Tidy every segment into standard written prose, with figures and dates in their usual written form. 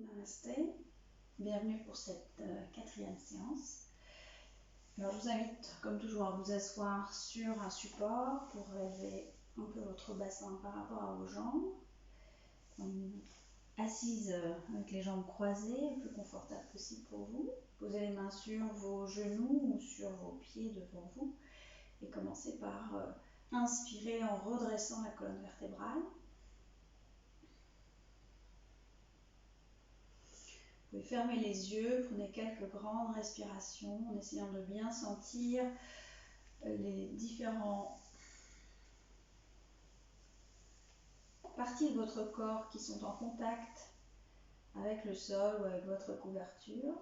Namasté, bienvenue pour cette quatrième séance. Alors je vous invite comme toujours à vous asseoir sur un support pour relever un peu votre bassin par rapport à vos jambes. Assise avec les jambes croisées, le plus confortable possible pour vous. Posez les mains sur vos genoux ou sur vos pieds devant vous et commencez par inspirer en redressant la colonne vertébrale. Vous pouvez fermer les yeux, prenez quelques grandes respirations en essayant de bien sentir les différentes parties de votre corps qui sont en contact avec le sol ou avec votre couverture.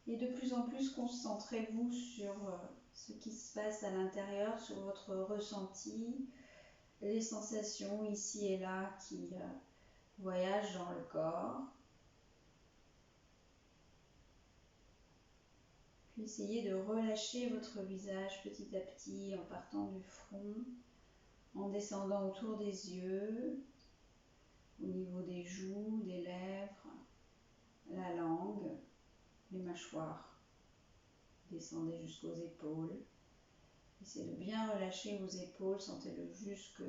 Et de plus en plus, concentrez-vous sur ce qui se passe à l'intérieur, sur votre ressenti, les sensations ici et là qui voyagent dans le corps. Puis essayez de relâcher votre visage petit à petit en partant du front, en descendant autour des yeux, au niveau des joues, des lèvres, la langue, les mâchoires. Descendez jusqu'aux épaules. Essayez de bien relâcher vos épaules, sentez-le jusque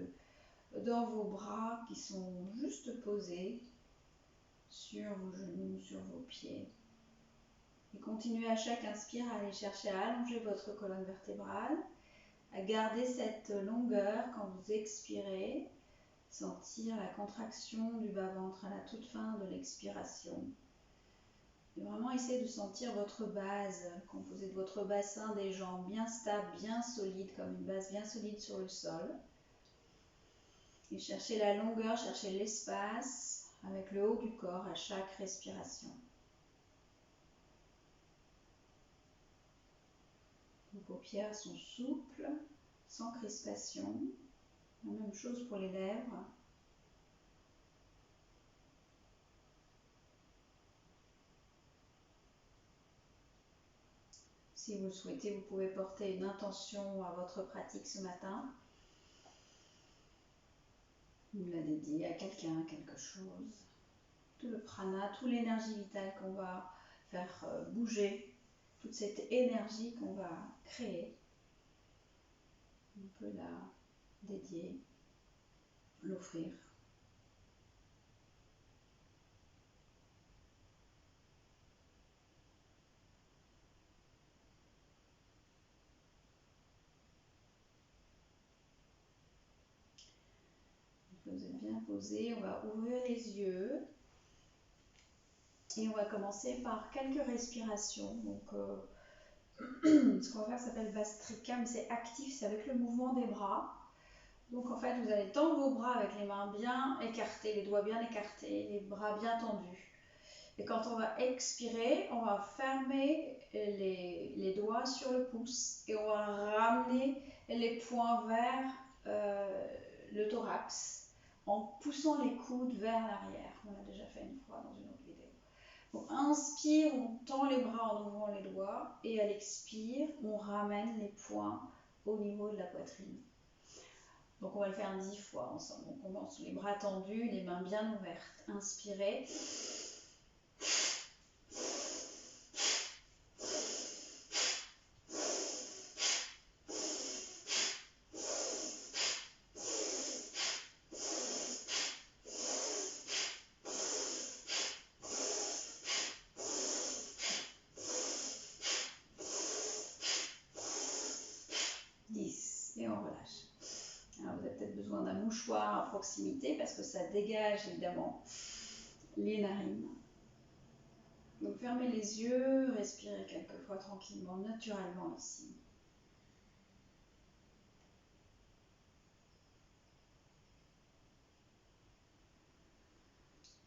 dans vos bras qui sont juste posés sur vos genoux, sur vos pieds. Et continuez à chaque inspire à aller chercher à allonger votre colonne vertébrale, à garder cette longueur quand vous expirez, sentir la contraction du bas-ventre à la toute fin de l'expiration. Et vraiment essayer de sentir votre base, composée de votre bassin des jambes bien stable, bien solide, comme une base bien solide sur le sol. Et cherchez la longueur, cherchez l'espace avec le haut du corps à chaque respiration. Vos paupières sont souples, sans crispation. La même chose pour les lèvres. Si vous le souhaitez, vous pouvez porter une intention à votre pratique ce matin. Vous la dédiez à quelqu'un, quelque chose. Tout le prana, toute l'énergie vitale qu'on va faire bouger, toute cette énergie qu'on va créer. On peut la dédier, l'offrir. Vous êtes bien posé, on va ouvrir les yeux et on va commencer par quelques respirations. Donc, ce qu'on va faire s'appelle Vastrika, mais c'est actif, c'est avec le mouvement des bras. Donc en fait, vous allez tendre vos bras avec les mains bien écartées, les doigts bien écartés, les bras bien tendus. Et quand on va expirer, on va fermer les doigts sur le pouce et on va ramener les poings vers le thorax en poussant les coudes vers l'arrière. On l'a déjà fait une fois dans une autre vidéo. Donc inspire, on tend les bras en ouvrant les doigts et à l'expire, on ramène les poings au niveau de la poitrine. Donc on va le faire 10 fois ensemble. Donc on commence les bras tendus, les mains bien ouvertes. Inspirez. Et on relâche. Alors vous avez peut-être besoin d'un mouchoir à proximité parce que ça dégage évidemment les narines. Donc fermez les yeux, respirez quelques fois tranquillement, naturellement ici.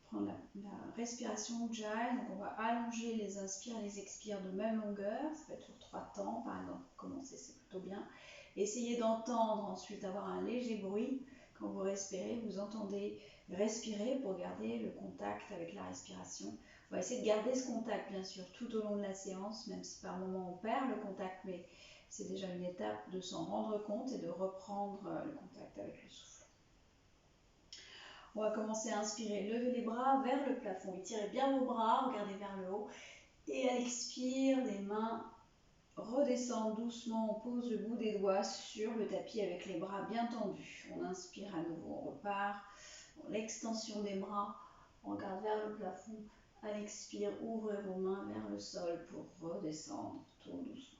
Prendre la respiration Ujjayi, donc on va allonger les inspires et les expires de même longueur, ça peut être sur 3 temps par exemple, pour commencer c'est plutôt bien. Essayez d'entendre ensuite avoir un léger bruit. Quand vous respirez, vous entendez respirer pour garder le contact avec la respiration. On va essayer de garder ce contact bien sûr tout au long de la séance, même si par moment on perd le contact, mais c'est déjà une étape de s'en rendre compte et de reprendre le contact avec le souffle. On va commencer à inspirer, lever les bras vers le plafond. Étirez bien vos bras, regardez vers le haut. Et à l'expire, les mains redescendent doucement. On pose le bout des doigts sur le tapis avec les bras bien tendus. On inspire à nouveau, on repart. L'extension des bras, on regarde vers le plafond. À l'expire, ouvrez vos mains vers le sol pour redescendre tout doucement.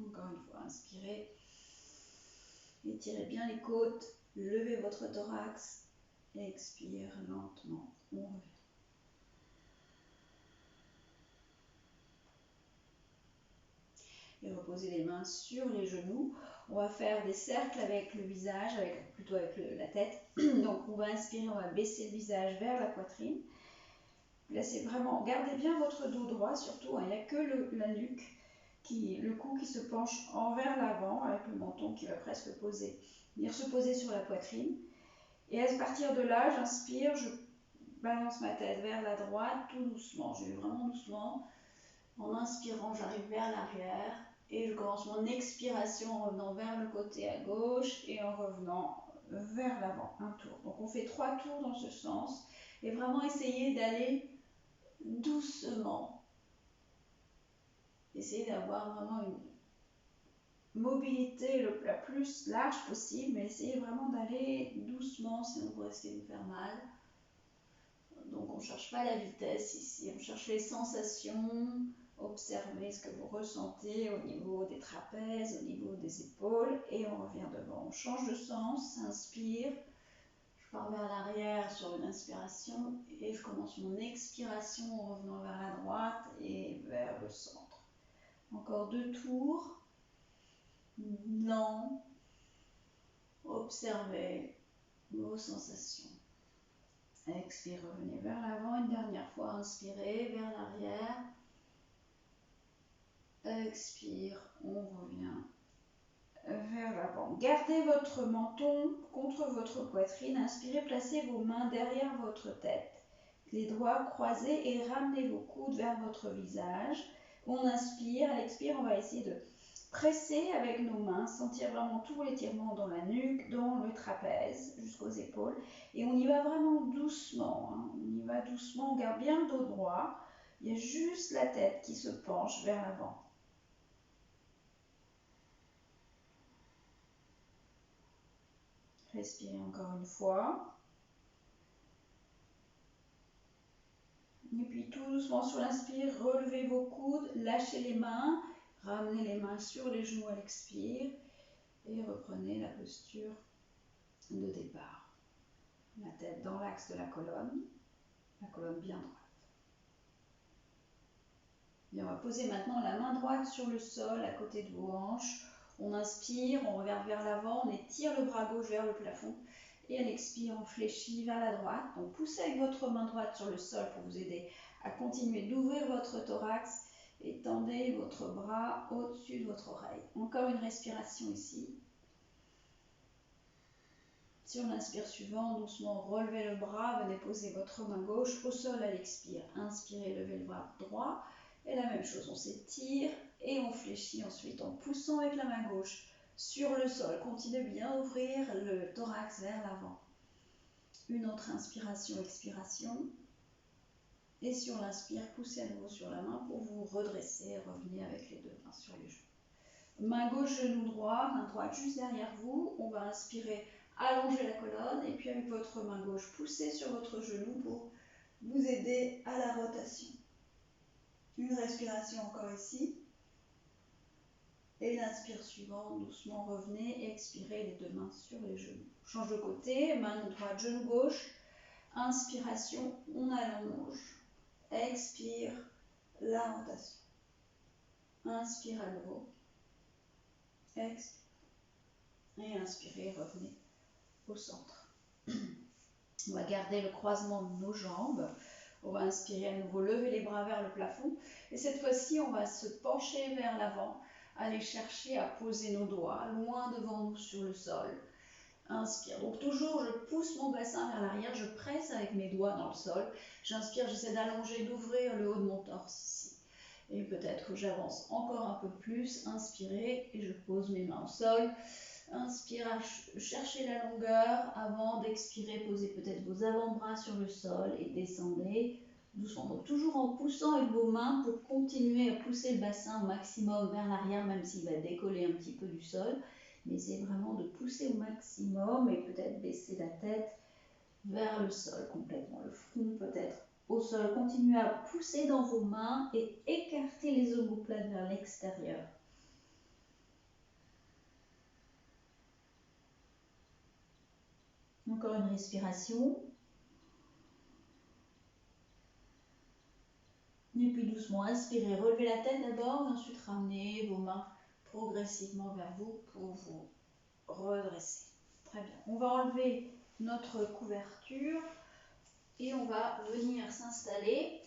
Encore une fois, inspirez. Étirez bien les côtes, levez votre thorax. Expire lentement, on revient. Et reposez les mains sur les genoux. On va faire des cercles avec le visage, plutôt avec la tête. Donc on va inspirer, on va baisser le visage vers la poitrine. Placez vraiment, gardez bien votre dos droit surtout, il n'y a que la nuque, le cou qui se penche envers l'avant avec le menton qui va presque venir se poser sur la poitrine. Et à partir de là, j'inspire, je balance ma tête vers la droite tout doucement. Je vais vraiment doucement. En inspirant, j'arrive vers l'arrière et je commence mon expiration en revenant vers le côté à gauche et en revenant vers l'avant, un tour. Donc on fait 3 tours dans ce sens et vraiment essayer d'aller doucement. Essayez d'avoir vraiment une mobilité la plus large possible, mais essayez vraiment d'aller doucement, sinon vous risquez de vous faire mal. Donc on ne cherche pas la vitesse ici, on cherche les sensations. Observez ce que vous ressentez au niveau des trapèzes, au niveau des épaules, et on revient devant. On change de sens, inspire, je pars vers l'arrière sur une inspiration, et je commence mon expiration en revenant vers la droite et vers le centre. Encore 2 tours, lent, observez vos sensations. Expire, revenez vers l'avant, une dernière fois, inspirez vers l'arrière. Expire, on revient vers l'avant. Gardez votre menton contre votre poitrine. Inspirez, placez vos mains derrière votre tête. Les doigts croisés et ramenez vos coudes vers votre visage. On inspire, à l'expire, on va essayer de presser avec nos mains, sentir vraiment tout l'étirement dans la nuque, dans le trapèze, jusqu'aux épaules. Et on y va vraiment doucement. On y va doucement, on garde bien le dos droit. Il y a juste la tête qui se penche vers l'avant. Respirez encore une fois. Et puis tout doucement sur l'inspire, relevez vos coudes, lâchez les mains, ramenez les mains sur les genoux à l'expire et reprenez la posture de départ. La tête dans l'axe de la colonne bien droite. Et on va poser maintenant la main droite sur le sol à côté de vos hanches. On inspire, on regarde vers l'avant, on étire le bras gauche vers le plafond. Et à l'expire, on fléchit vers la droite. Donc poussez avec votre main droite sur le sol pour vous aider à continuer d'ouvrir votre thorax et tendez votre bras au-dessus de votre oreille. Encore une respiration ici. Sur l'inspire suivant, doucement relevez le bras, venez poser votre main gauche au sol à l'expire. Inspirez, levez le bras droit. Et la même chose, on s'étire et on fléchit ensuite en poussant avec la main gauche sur le sol. Continuez bien ouvrir le thorax vers l'avant. Une autre inspiration, expiration. Et sur l'inspire, poussez à nouveau sur la main pour vous redresser et revenir avec les 2 mains sur les genoux. Main gauche, genou droit, main droite juste derrière vous. On va inspirer, allonger la colonne et puis avec votre main gauche, poussez sur votre genou pour vous aider à la rotation. Une respiration encore ici. Et l'inspire suivante, doucement revenez et expirez les 2 mains sur les genoux. Change de côté, main droite, genou gauche. Inspiration, on allonge. Expire, la rotation. Inspire à nouveau. Expire. Et inspirez, revenez au centre. On va garder le croisement de nos jambes. On va inspirer à nouveau, lever les bras vers le plafond. Et cette fois-ci, on va se pencher vers l'avant, aller chercher à poser nos doigts loin devant nous sur le sol. Inspire. Donc toujours, je pousse mon bassin vers l'arrière, je presse avec mes doigts dans le sol. J'inspire, j'essaie d'allonger, d'ouvrir le haut de mon torse ici. Et peut-être que j'avance encore un peu plus. Inspirez et je pose mes mains au sol. Inspire, cherchez la longueur avant d'expirer, posez peut-être vos avant-bras sur le sol et descendez doucement. Donc toujours en poussant avec vos mains pour continuer à pousser le bassin au maximum vers l'arrière, même s'il va décoller un petit peu du sol. Mais c'est vraiment de pousser au maximum et peut-être baisser la tête vers le sol complètement. Le front peut-être au sol. Continuez à pousser dans vos mains et écartez les omoplates vers l'extérieur. Encore une respiration. Et puis doucement, inspirez, relevez la tête d'abord, et ensuite ramenez vos mains progressivement vers vous pour vous redresser. Très bien. On va enlever notre couverture et on va venir s'installer.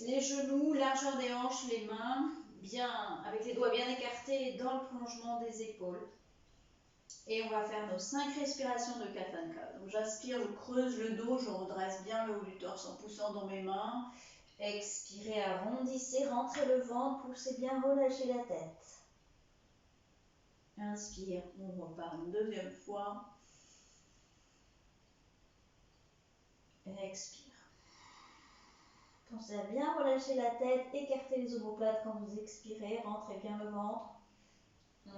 Les genoux, largeur des hanches, les mains, bien, avec les doigts bien écartés dans le prolongement des épaules. Et on va faire nos 5 respirations de Katanka. Donc j'inspire, je creuse le dos, je redresse bien le haut du torse en poussant dans mes mains. Expirez, arrondissez, rentrez le ventre, poussez bien, relâchez la tête. Inspire, on repart une deuxième fois. Expire. Pensez à bien relâcher la tête, écartez les omoplates quand vous expirez, rentrez bien le ventre.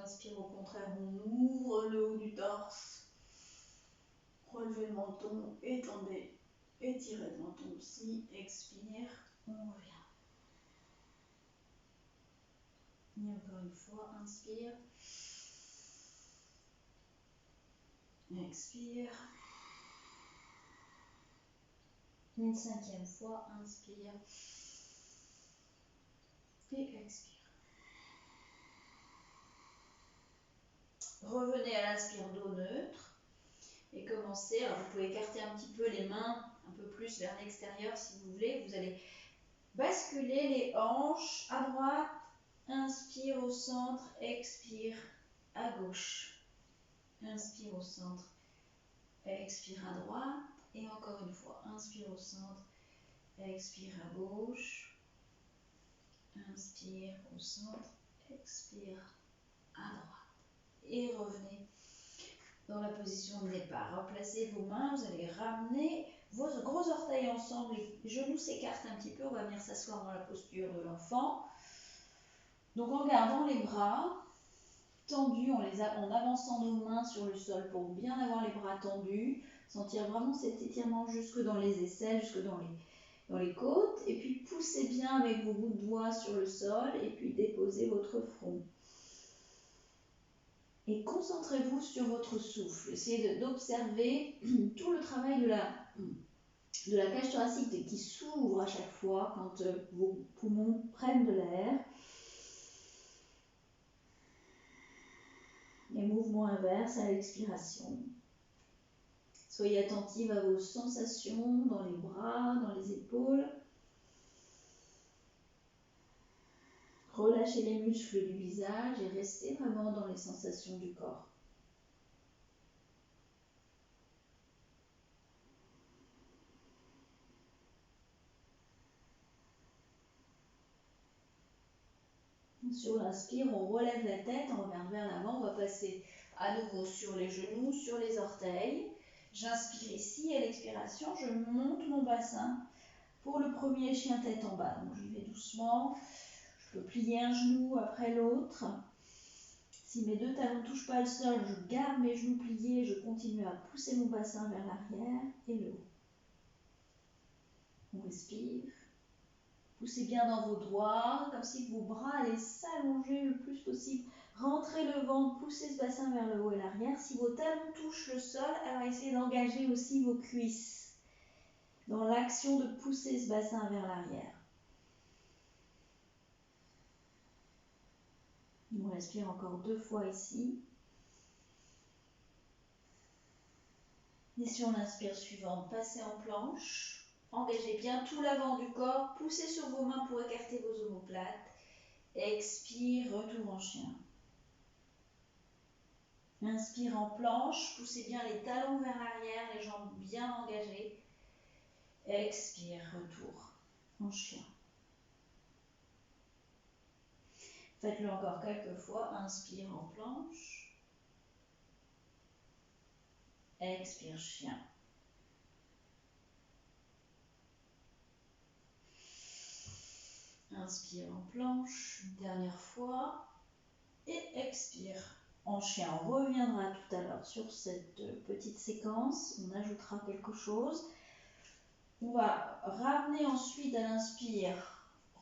Inspire, au contraire, on ouvre le haut du torse. Relevez le menton, étendez, étirez le menton aussi. Expire, on revient. Et encore une fois, inspire. Expire. Une 5e fois, inspire. Et expire. Revenez à l'inspire dos neutre. Et commencez, alors vous pouvez écarter un petit peu les mains, un peu plus vers l'extérieur si vous voulez. Vous allez basculer les hanches à droite. Inspire au centre, expire à gauche. Inspire au centre, expire à droite. Et encore une fois, inspire au centre, expire à gauche. Inspire au centre, expire à droite. Et revenez dans la position de départ. Replacez vos mains, vous allez ramener vos gros orteils ensemble, les genoux s'écartent un petit peu, on va venir s'asseoir dans la posture de l'enfant. Donc en gardant les bras tendus, en avançant nos mains sur le sol pour bien avoir les bras tendus, sentir vraiment cet étirement jusque dans les aisselles, jusque dans les côtes, et puis poussez bien avec vos bouts de doigts sur le sol, et puis déposez votre front. Et concentrez-vous sur votre souffle. Essayez d'observer tout le travail de la cage thoracique qui s'ouvre à chaque fois quand vos poumons prennent de l'air. Et mouvement inverse à l'expiration. Soyez attentive à vos sensations dans les bras, dans les épaules. Relâchez les muscles du visage et restez vraiment dans les sensations du corps. Sur l'inspire, on relève la tête, on regarde vers l'avant, on va passer à nouveau sur les genoux, sur les orteils. J'inspire ici et à l'expiration, je monte mon bassin pour le premier chien tête en bas. Donc j'y vais doucement, je peux plier un genou après l'autre. Si mes deux talons ne touchent pas le sol, je garde mes genoux pliés, je continue à pousser mon bassin vers l'arrière et le haut. On respire. Poussez bien dans vos doigts, comme si vos bras allaient s'allonger le plus possible. Rentrez le ventre, poussez ce bassin vers le haut et l'arrière. Si vos talons touchent le sol, alors essayez d'engager aussi vos cuisses dans l'action de pousser ce bassin vers l'arrière. On respire encore 2 fois ici. Et sur l'inspire suivante, passez en planche. Engagez bien tout l'avant du corps. Poussez sur vos mains pour écarter vos omoplates. Expire, retour en chien. Inspire en planche. Poussez bien les talons vers l'arrière, les jambes bien engagées. Expire, retour en chien. Faites-le encore quelques fois. Inspire en planche. Expire chien. Inspire en planche. Une dernière fois. Et expire en chien. On reviendra tout à l'heure sur cette petite séquence. On ajoutera quelque chose. On va ramener ensuite à l'inspire.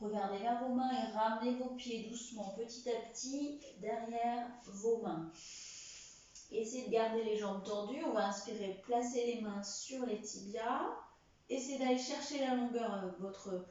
Regardez vers vos mains et ramenez vos pieds doucement, petit à petit, derrière vos mains. Essayez de garder les jambes tendues. On va inspirer, placer les mains sur les tibias. Essayez d'aller chercher la longueur avec votre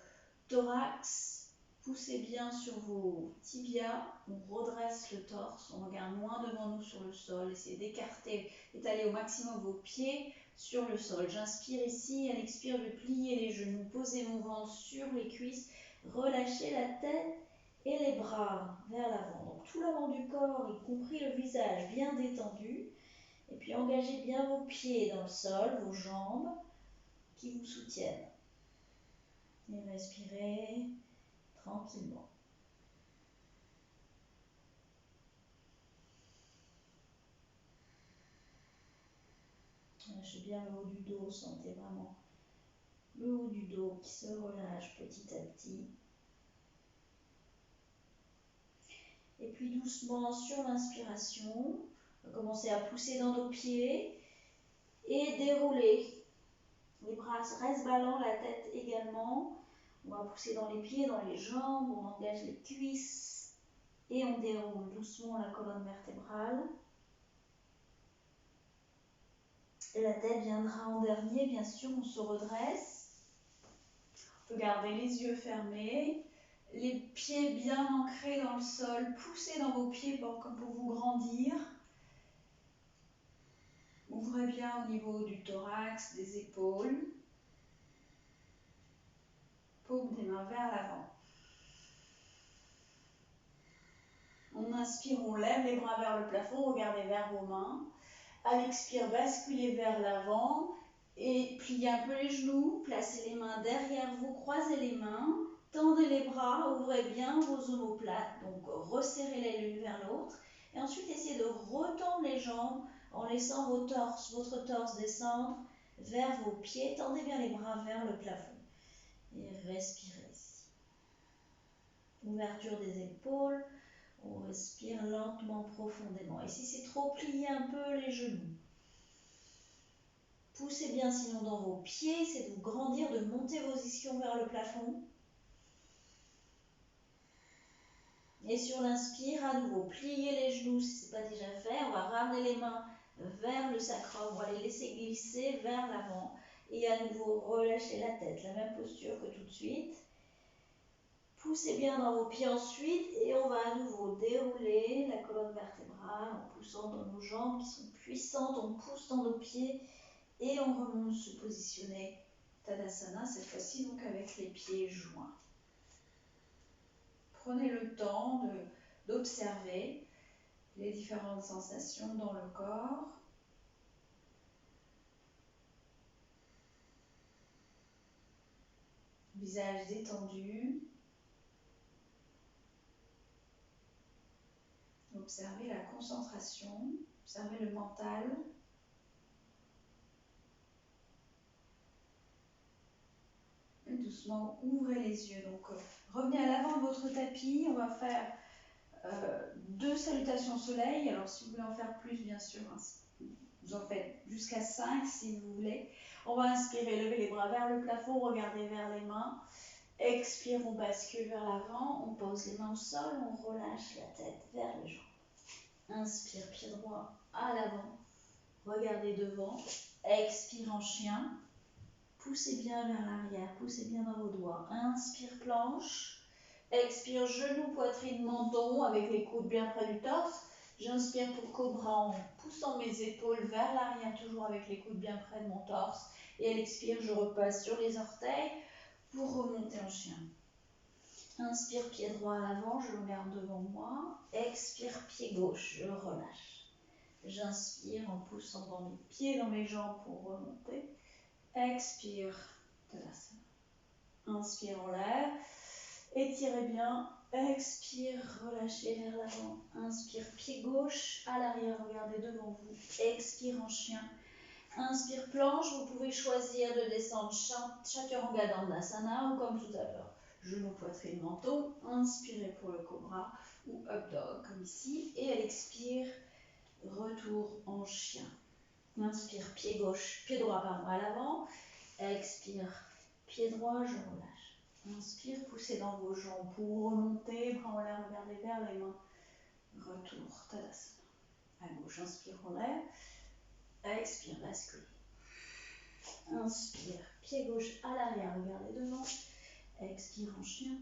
thorax. Poussez bien sur vos tibias. On redresse le torse. On regarde loin devant nous sur le sol. Essayez d'écarter, d'étaler au maximum vos pieds sur le sol. J'inspire ici. À l'expire, je vais plier les genoux. Posez mon ventre sur les cuisses. Relâchez la tête et les bras vers l'avant. Donc tout l'avant du corps, y compris le visage, bien détendu. Et puis engagez bien vos pieds dans le sol, vos jambes qui vous soutiennent. Et respirez tranquillement. Lâchez bien le haut du dos, sentez vraiment le haut du dos qui se relâche petit à petit. Et puis doucement sur l'inspiration, on va commencer à pousser dans nos pieds et dérouler. Les bras restent ballants, la tête également. On va pousser dans les pieds, dans les jambes, on engage les cuisses et on déroule doucement la colonne vertébrale. Et la tête viendra en dernier, bien sûr, on se redresse. On peut garder les yeux fermés, les pieds bien ancrés dans le sol, poussez dans vos pieds comme pour vous grandir. Ouvrez bien au niveau du thorax, des épaules. Paume des mains vers l'avant. On inspire, on lève les bras vers le plafond, regardez vers vos mains. À l'expire, basculez vers l'avant et pliez un peu les genoux, placez les mains derrière vous, croisez les mains, tendez les bras, ouvrez bien vos omoplates, donc resserrez-les l'une vers l'autre. Et ensuite, essayez de retendre les jambes en laissant votre torse descendre vers vos pieds. Tendez bien les bras vers le plafond. Et respirez ici. Ouverture des épaules. On respire lentement, profondément. Et si c'est trop, pliez un peu les genoux. Poussez bien sinon dans vos pieds, essayez de vous grandir, de monter vos ischions vers le plafond. Et sur l'inspire, à nouveau, pliez les genoux si ce n'est pas déjà fait. On va ramener les mains vers le sacrum, on va les laisser glisser vers l'avant. Et à nouveau, relâchez la tête, la même posture que tout de suite. Poussez bien dans vos pieds ensuite et on va à nouveau dérouler la colonne vertébrale en poussant dans nos jambes qui sont puissantes. On pousse dans nos pieds et on remonte se positionner Tadasana, cette fois-ci donc avec les pieds joints. Prenez le temps d'observer les différentes sensations dans le corps. Visage détendu. Observez la concentration, observez le mental. Et doucement, ouvrez les yeux. Donc, revenez à l'avant de votre tapis. On va faire 2 salutations au soleil. Alors, si vous voulez en faire plus, bien sûr, hein, vous en faites jusqu'à 5 si vous voulez. On va inspirer, lever les bras vers le plafond, regarder vers les mains. Expire, on bascule vers l'avant, on pose les mains au sol, on relâche la tête vers les jambes. Inspire, pied droit à l'avant, regardez devant. Expire en chien. Poussez bien vers l'arrière, poussez bien dans vos doigts. Inspire, planche. Expire, genou, poitrine, menton avec les coudes bien près du torse. J'inspire pour cobra en poussant mes épaules vers l'arrière, toujours avec les coudes bien près de mon torse. Et à l'expire, je repasse sur les orteils pour remonter en chien. Inspire, pied droit à l'avant, je le garde devant moi. Expire, pied gauche, je relâche. J'inspire en poussant dans mes pieds, dans mes jambes pour remonter. Expire, Tadasana. Inspire, on lève. Étirez bien. Expire, relâchez vers l'avant. Inspire, pied gauche à l'arrière, regardez devant vous. Expire en chien. Inspire, planche. Vous pouvez choisir de descendre Chaturanga Dandasana ou comme tout à l'heure, genou, poitrine, menton. Inspirez pour le cobra ou up dog comme ici. Et elle expire, retour en chien. Inspire, pied gauche, pied droit pardon, à l'avant. Expire, pied droit, je relâche. Inspire, poussez dans vos jambes pour remonter, bras en l'air, regardez vers les mains. Retour, Tadasana. À gauche, inspire, relève. Expire, bascule. Inspire, pied gauche à l'arrière, regardez devant. Expire en chien.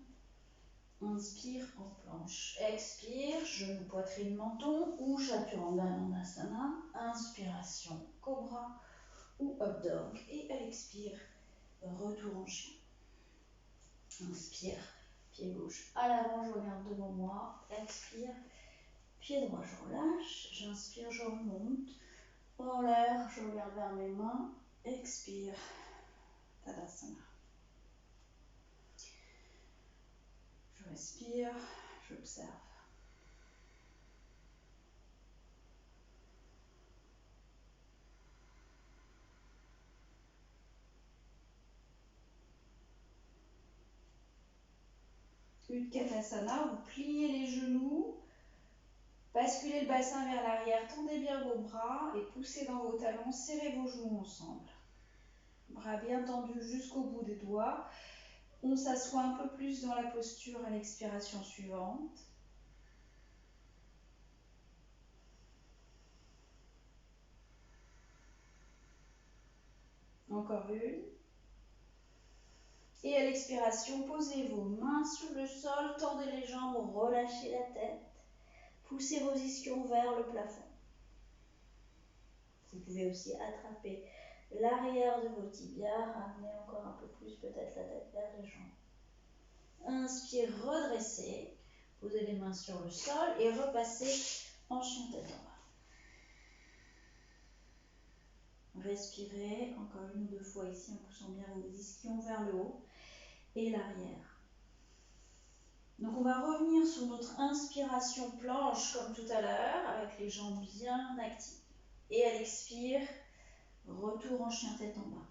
Inspire en planche. Expire, genou, poitrine, menton ou Chaturanga Dandasana. Inspiration, cobra ou up dog. Et elle expire, retour en chien. Inspire, pied gauche à l'avant, je regarde devant moi. Expire, pied droit, je relâche. J'inspire, je remonte. En l'air, je regarde vers mes mains. Expire, Tadasana. Je respire, j'observe. Utkatasana, vous pliez les genoux, basculez le bassin vers l'arrière, tendez bien vos bras et poussez dans vos talons, serrez vos genoux ensemble. Bras bien tendus jusqu'au bout des doigts. On s'assoit un peu plus dans la posture à l'expiration suivante. Encore une. Et à l'expiration, posez vos mains sur le sol, tendez les jambes, relâchez la tête. Poussez vos ischions vers le plafond. Vous pouvez aussi attraper l'arrière de vos tibias, ramener encore un peu plus peut-être la tête vers les jambes. Inspire, redressez. Posez les mains sur le sol et repassez en chien tête en bas. Respirez encore une ou deux fois ici en poussant bien vos ischions vers le haut et l'arrière. Donc on va revenir sur notre inspiration planche comme tout à l'heure avec les jambes bien actives. Et elle expire, retour en chien tête en bas.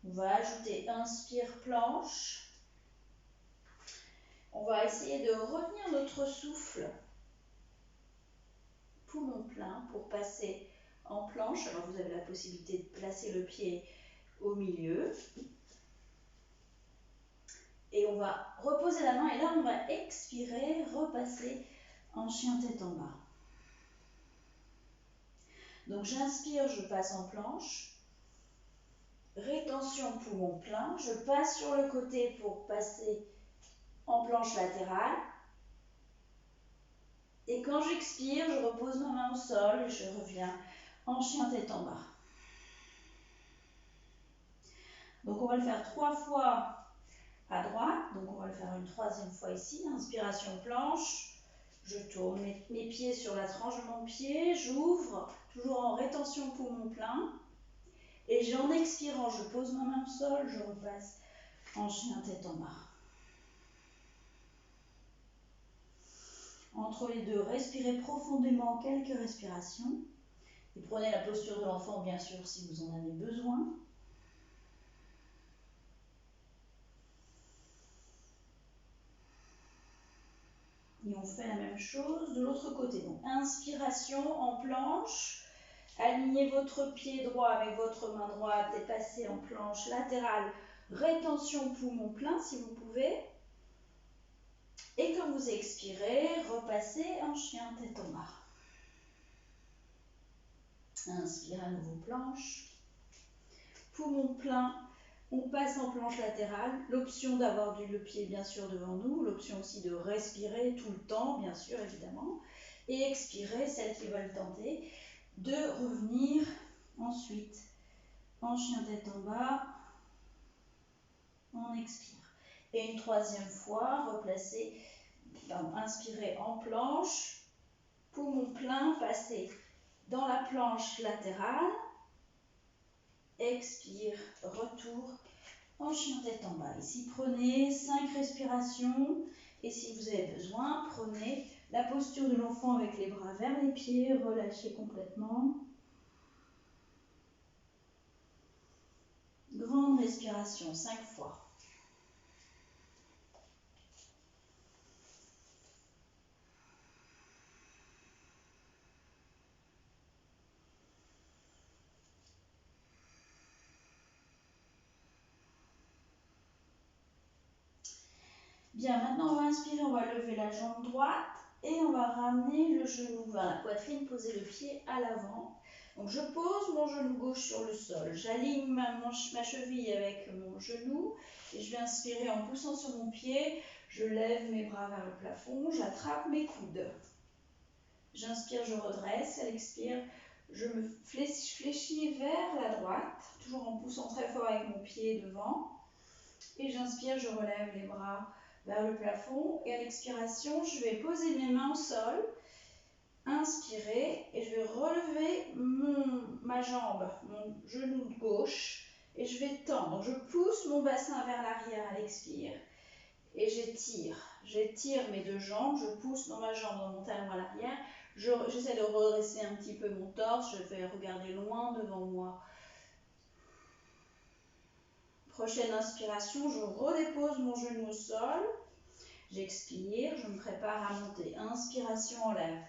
On va ajouter inspire planche. On va essayer de retenir notre souffle. Poumon plein pour passer en planche. Alors vous avez la possibilité de placer le pied au milieu. Et on va reposer la main et là on va expirer, repasser en chien tête en bas. Donc j'inspire, je passe en planche. Rétention poumon plein. Je passe sur le côté pour passer en planche latérale. Et quand j'expire, je repose ma main au sol et je reviens en chien tête en bas. Donc on va le faire 3 fois à droite. Donc on va le faire une 3e fois ici. Inspiration planche. Je tourne mes pieds sur la tranche de mon pied. J'ouvre, toujours en rétention poumon plein. Et en expirant, je pose ma main au sol. Je repasse en chien tête en bas. Entre les deux, respirez profondément quelques respirations. Et prenez la posture de l'enfant, bien sûr, si vous en avez besoin. Et on fait la même chose de l'autre côté. Donc, inspiration en planche. Alignez votre pied droit avec votre main droite et passez en planche latérale. Rétention poumon plein si vous pouvez. Et quand vous expirez, repassez en chien tête en bas. Inspire à nouveau planche. Poumon plein. On passe en planche latérale. L'option d'avoir le pied bien sûr devant nous. L'option aussi de respirer tout le temps, bien sûr, évidemment. Et expirer, celles qui veulent tenter, de revenir ensuite en chien tête en bas. On expire. Et une 3e fois, replacer, inspirer en planche. Poumon plein, passer dans la planche latérale. Expire, retour en chien tête en bas. Ici, prenez 5 respirations et si vous avez besoin, prenez la posture de l'enfant avec les bras vers les pieds, relâchez complètement. Grande respiration, 5 fois. Bien, maintenant on va inspirer, on va lever la jambe droite et on va ramener le genou vers la poitrine, poser le pied à l'avant. Donc je pose mon genou gauche sur le sol, j'aligne ma cheville avec mon genou et je vais inspirer en poussant sur mon pied, je lève mes bras vers le plafond, j'attrape mes coudes. J'inspire, je redresse, à l'expire, je me fléchis vers la droite, toujours en poussant très fort avec mon pied devant. Et j'inspire, je relève les bras vers le plafond et à l'expiration, je vais poser mes mains au sol, inspirer et je vais relever ma jambe, mon genou gauche et je vais tendre. Je pousse mon bassin vers l'arrière à l'expire et j'étire mes deux jambes, je pousse dans ma jambe, dans mon talon à l'arrière, j'essaie de redresser un petit peu mon torse, je vais regarder loin devant moi. Prochaine inspiration, je redépose mon genou au sol. J'expire, je me prépare à monter. Inspiration, on lève.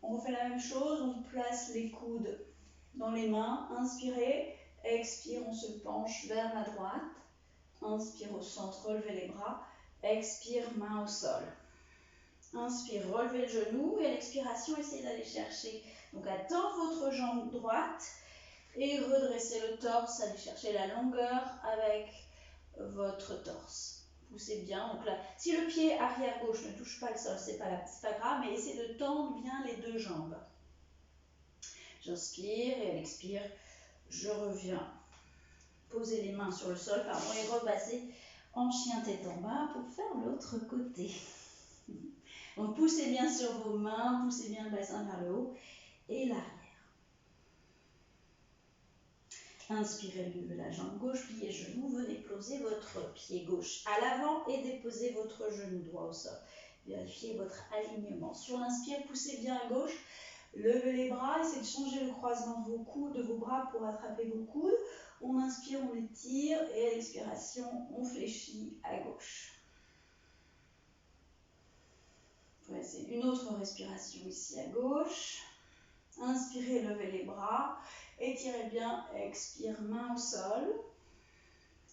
On refait la même chose, on place les coudes dans les mains. Inspirez, expire, on se penche vers la droite. Inspire au centre, relevez les bras. Expire, main au sol. Inspire, relevez le genou et à l'expiration, essayez d'aller chercher. Donc à tendre votre jambe droite et redressez le torse, allez chercher la longueur avec votre torse. Poussez bien. Donc là, si le pied arrière gauche ne touche pas le sol, c'est pas grave, mais essayez de tendre bien les deux jambes. J'inspire et à l'expire, je reviens. Posez les mains sur le sol, et repassez en chien tête en bas pour faire l'autre côté. Donc poussez bien sur vos mains, poussez bien le bassin vers le haut et l'arrière. Inspirez, levez la jambe gauche, pliez genou, venez poser votre pied gauche à l'avant et déposez votre genou droit au sol. Vérifiez votre alignement. Sur l'inspire, poussez bien à gauche, levez les bras, essayez de changer le croisement de vos coudes, de vos bras pour attraper vos coudes. On inspire, on étire et à l'expiration, on fléchit à gauche. Voilà, c'est une autre respiration ici à gauche. Inspirez, levez les bras, étirez bien, expire, main au sol.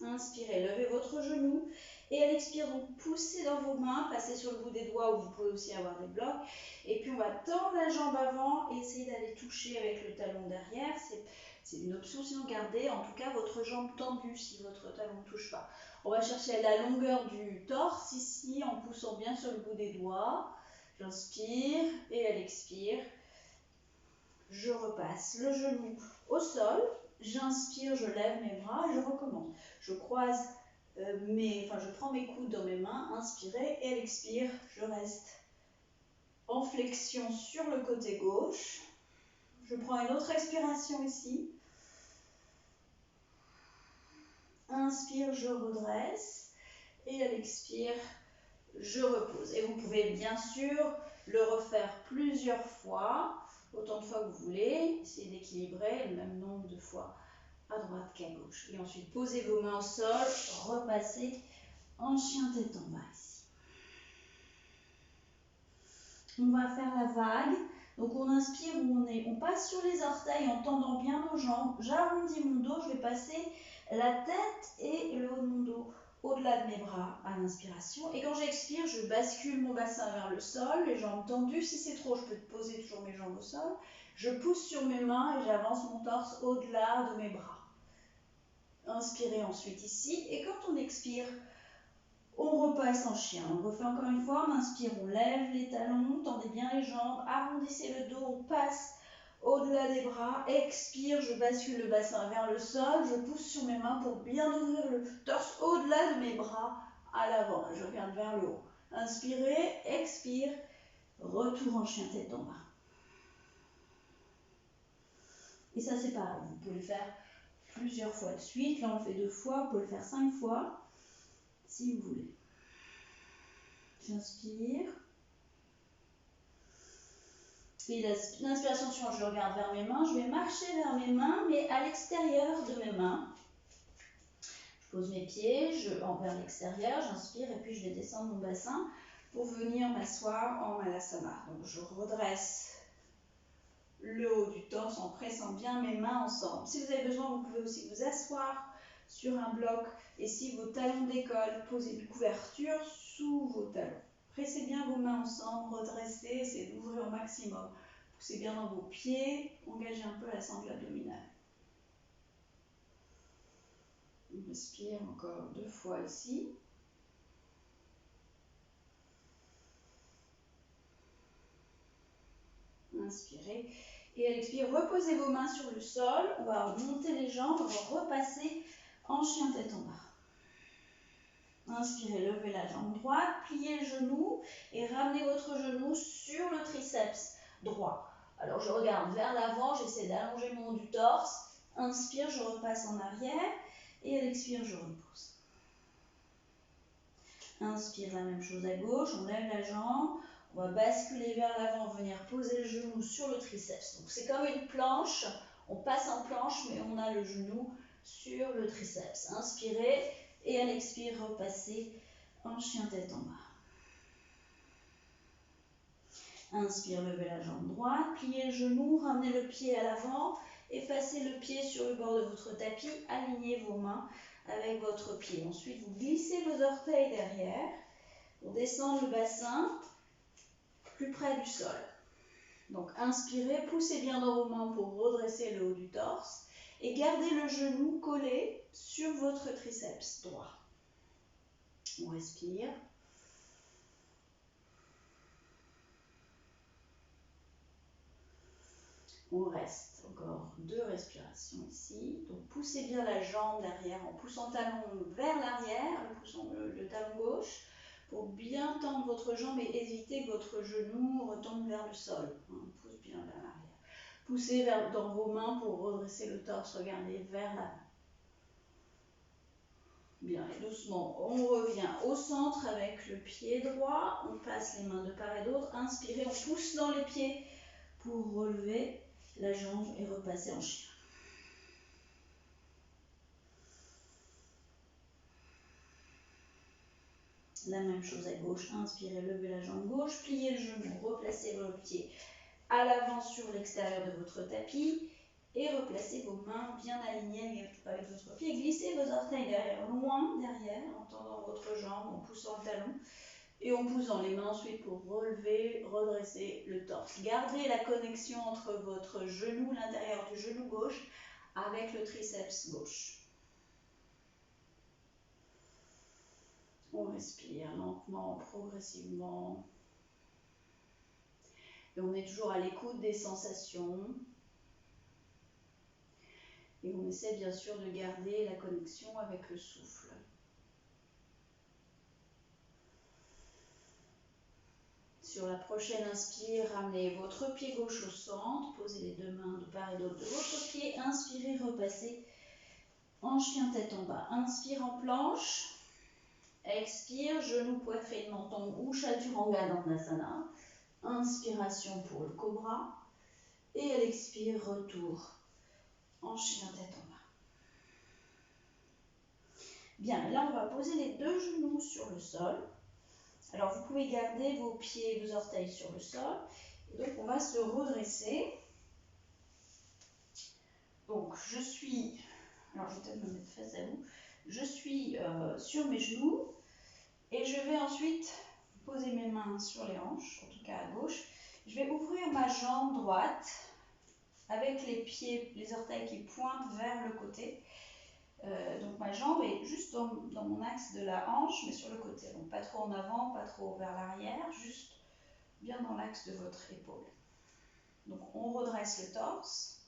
Inspirez, levez votre genou et à l'expire, donc poussez dans vos mains, passez sur le bout des doigts où vous pouvez aussi avoir des blocs. Et puis on va tendre la jambe avant et essayer d'aller toucher avec le talon derrière. C'est une option, sinon gardez en tout cas votre jambe tendue si votre talon ne touche pas. On va chercher la longueur du torse ici en poussant bien sur le bout des doigts. J'inspire et à l'expire, je repasse le genou au sol. J'inspire, je lève mes bras et je recommence. Je croise je prends mes coudes dans mes mains, inspirez et à l'expire, je reste en flexion sur le côté gauche. Je prends une autre expiration ici. Inspire, je redresse et à l'expire, je repose. Et vous pouvez bien sûr le refaire plusieurs fois, autant de fois que vous voulez. Essayez d'équilibrer le même nombre de fois à droite qu'à gauche. Et ensuite, posez vos mains au sol, repassez en chien tête en bas ici. On va faire la vague. Donc on inspire, on passe sur les orteils en tendant bien nos jambes. J'arrondis mon dos, je vais passer la tête et le haut de mon dos au-delà de mes bras à l'inspiration. Et quand j'expire, je bascule mon bassin vers le sol, les jambes tendues. Si c'est trop, je peux poser toujours mes jambes au sol. Je pousse sur mes mains et j'avance mon torse au-delà de mes bras. Inspirez ensuite ici. Et quand on expire, on repasse en chien. On refait encore une fois. On inspire, on lève les talons, tendez bien les jambes, arrondissez le dos, on passe au-delà des bras. Expire, je bascule le bassin vers le sol. Je pousse sur mes mains pour bien ouvrir le torse au-delà de mes bras à l'avant. Je regarde vers le haut. Inspirez, expire, retour en chien tête en bas. Et ça c'est pareil, vous pouvez le faire plusieurs fois de suite. Là, on le fait 2 fois, vous pouvez le faire 5 fois si vous voulez. J'inspire. Et l'inspiration suivante, je regarde vers mes mains. Je vais marcher vers mes mains, mais à l'extérieur de mes mains. Je pose mes pieds vers l'extérieur, j'inspire et puis je vais descendre mon bassin pour venir m'asseoir en Malasana. Donc je redresse le haut du torse en pressant bien mes mains ensemble. Si vous avez besoin, vous pouvez aussi vous asseoir sur un bloc et si vos talons décollent, posez une couverture sous vos talons. Pressez bien vos mains ensemble, redressez, essayez d'ouvrir au maximum. Poussez bien dans vos pieds, engagez un peu la sangle abdominale. On respire encore 2 fois ici. Inspirez. Et à l'expire, reposez vos mains sur le sol. On va monter les jambes, on va repasser en chien tête en bas. Inspirez, levez la jambe droite, pliez le genou et ramenez votre genou sur le triceps droit. Alors je regarde vers l'avant, j'essaie d'allonger mon haut du torse. Inspire, je repasse en arrière et à l'expire, je repose. Inspire, la même chose à gauche, on lève la jambe. On va basculer vers l'avant, venir poser le genou sur le triceps. Donc c'est comme une planche, on passe en planche, mais on a le genou sur le triceps. Inspirez et à l'expire, repassez en chien tête en bas. Inspire, levez la jambe droite, pliez le genou, ramenez le pied à l'avant, effacez le pied sur le bord de votre tapis, alignez vos mains avec votre pied. Ensuite, vous glissez vos orteils derrière pour descendre le bassin plus près du sol. Donc inspirez, poussez bien dans vos mains pour redresser le haut du torse et gardez le genou collé sur votre triceps droit. On respire. On reste encore 2 respirations ici. Donc poussez bien la jambe derrière en poussant le talon vers l'arrière, le talon gauche, pour bien tendre votre jambe et éviter que votre genou retombe vers le sol. On pousse bien vers l'arrière. Poussez dans vos mains pour redresser le torse, regardez vers l'avant. Bien, et doucement, on revient au centre avec le pied droit, on passe les mains de part et d'autre, inspirez, on pousse dans les pieds pour relever la jambe et repasser en chien. La même chose à gauche, inspirez, levez la jambe gauche, pliez le genou, replacez vos pieds à l'avant sur l'extérieur de votre tapis et replacez vos mains bien alignées avec votre pied. Glissez vos orteils derrière, loin derrière, en tendant votre jambe, en poussant le talon et en poussant les mains ensuite pour relever, redresser le torse. Gardez la connexion entre votre genou, l'intérieur du genou gauche, avec le triceps gauche. On respire lentement, progressivement. Et on est toujours à l'écoute des sensations. Et on essaie bien sûr de garder la connexion avec le souffle. Sur la prochaine inspire, ramenez votre pied gauche au centre, posez les 2 mains de part et d'autre de votre pied, inspirez, repassez en chien tête en bas. Inspire en planche, expire, genou, poitrine, menton ou chaturanga dandasana. Inspiration pour le cobra et à l'expire, retour en chien tête en bas. Bien, là on va poser les 2 genoux sur le sol. Alors vous pouvez garder vos pieds et vos orteils sur le sol. Et donc on va se redresser. Donc je vais peut-être me mettre face à vous. Je suis sur mes genoux et je vais ensuite poser mes mains sur les hanches, en tout cas à gauche. Je vais ouvrir ma jambe droite avec les pieds, les orteils qui pointent vers le côté. Donc ma jambe est juste dans mon axe de la hanche, mais sur le côté. Donc pas trop en avant, pas trop vers l'arrière, juste bien dans l'axe de votre épaule. Donc on redresse le torse.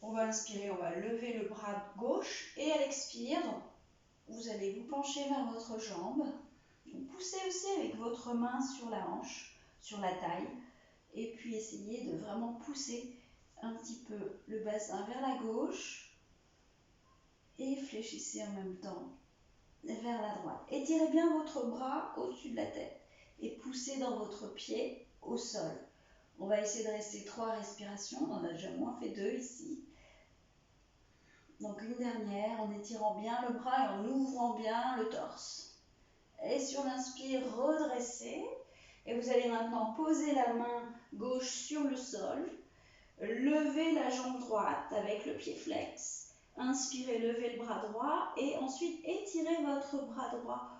On va inspirer, on va lever le bras gauche et à l'expire, vous allez vous pencher vers votre jambe. Donc poussez aussi avec votre main sur la hanche, sur la taille. Et puis essayez de vraiment pousser un petit peu le bassin vers la gauche et fléchissez en même temps vers la droite. Étirez bien votre bras au-dessus de la tête et poussez dans votre pied au sol. On va essayer de rester 3 respirations, on en a déjà moins fait 2 ici. Donc une dernière en étirant bien le bras et en ouvrant bien le torse. Et sur l'inspire, redressez. Et vous allez maintenant poser la main gauche sur le sol. Levez la jambe droite avec le pied flex. Inspirez, levez le bras droit et ensuite étirez votre bras droit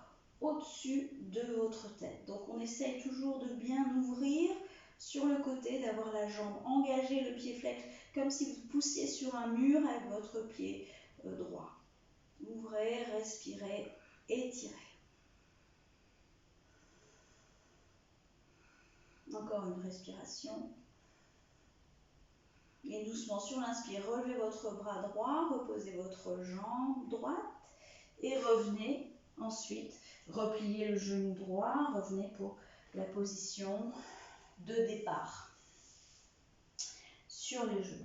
au-dessus de votre tête. Donc on essaye toujours de bien ouvrir sur le côté, d'avoir la jambe engagée, le pied flex, comme si vous poussiez sur un mur avec votre pied droit. Ouvrez, respirez, étirez. Encore une respiration. Et doucement sur l'inspire, relevez votre bras droit, reposez votre jambe droite et revenez ensuite, repliez le genou droit, revenez pour la position de départ sur les genoux.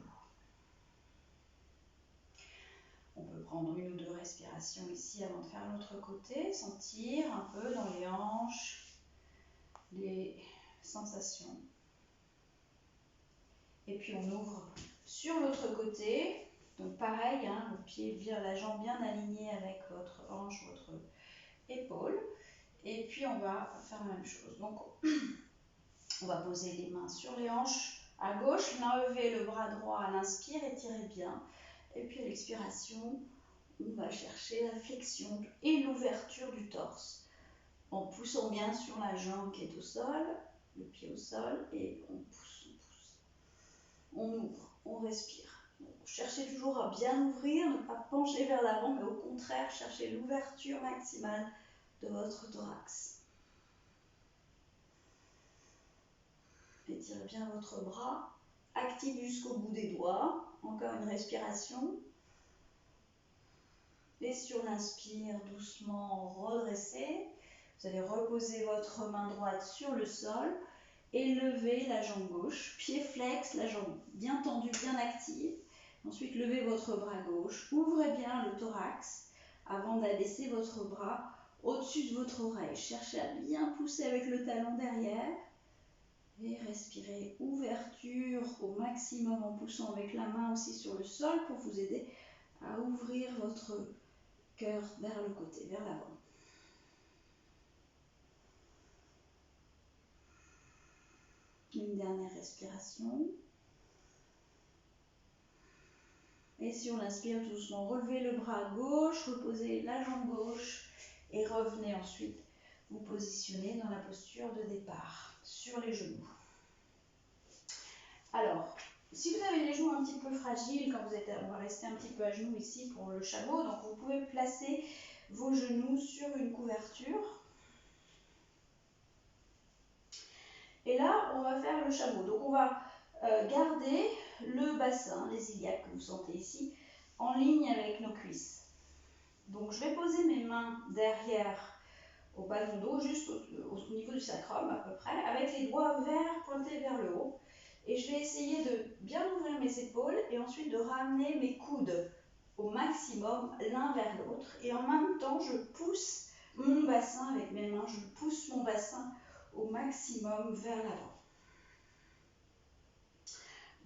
On peut prendre une ou 2 respirations ici avant de faire l'autre côté, sentir un peu dans les hanches les sensations. Et puis on ouvre sur l'autre côté, donc pareil, hein, le pied, la jambe bien alignée avec votre hanche, votre épaule. Et puis on va faire la même chose. Donc on va poser les mains sur les hanches à gauche, levez le bras droit à l'inspire, étirez bien. Et puis à l'expiration, on va chercher la flexion et l'ouverture du torse en poussant bien sur la jambe qui est au sol, le pied au sol, et on pousse, on ouvre, on respire. Donc, cherchez toujours à bien ouvrir, ne pas pencher vers l'avant, mais au contraire, cherchez l'ouverture maximale de votre thorax. Étirez bien votre bras, active jusqu'au bout des doigts, encore une respiration. Et sur l'inspire, doucement redressez. Vous allez reposer votre main droite sur le sol et lever la jambe gauche. Pied flex, la jambe bien tendue, bien active. Ensuite, levez votre bras gauche. Ouvrez bien le thorax avant d'abaisser votre bras au-dessus de votre oreille. Cherchez à bien pousser avec le talon derrière. Et respirez ouverture au maximum en poussant avec la main aussi sur le sol pour vous aider à ouvrir votre cœur vers le côté, vers l'avant. Une dernière respiration. Et sur l'inspire, doucement, relevez le bras gauche, reposez la jambe gauche et revenez ensuite vous positionner dans la posture de départ, sur les genoux. Alors, si vous avez les genoux un petit peu fragiles, quand vous êtes, on va rester un petit peu à genoux ici pour le chameau, donc vous pouvez placer vos genoux sur une couverture. Et là, on va faire le chameau. Donc on va garder le bassin, les iliaques que vous sentez ici, en ligne avec nos cuisses. Donc je vais poser mes mains derrière au bas du dos, juste au niveau du sacrum à peu près, avec les doigts pointés vers le haut. Et je vais essayer de bien ouvrir mes épaules et ensuite de ramener mes coudes au maximum l'un vers l'autre. Et en même temps, je pousse mon bassin avec mes mains, je pousse mon bassin au maximum vers l'avant.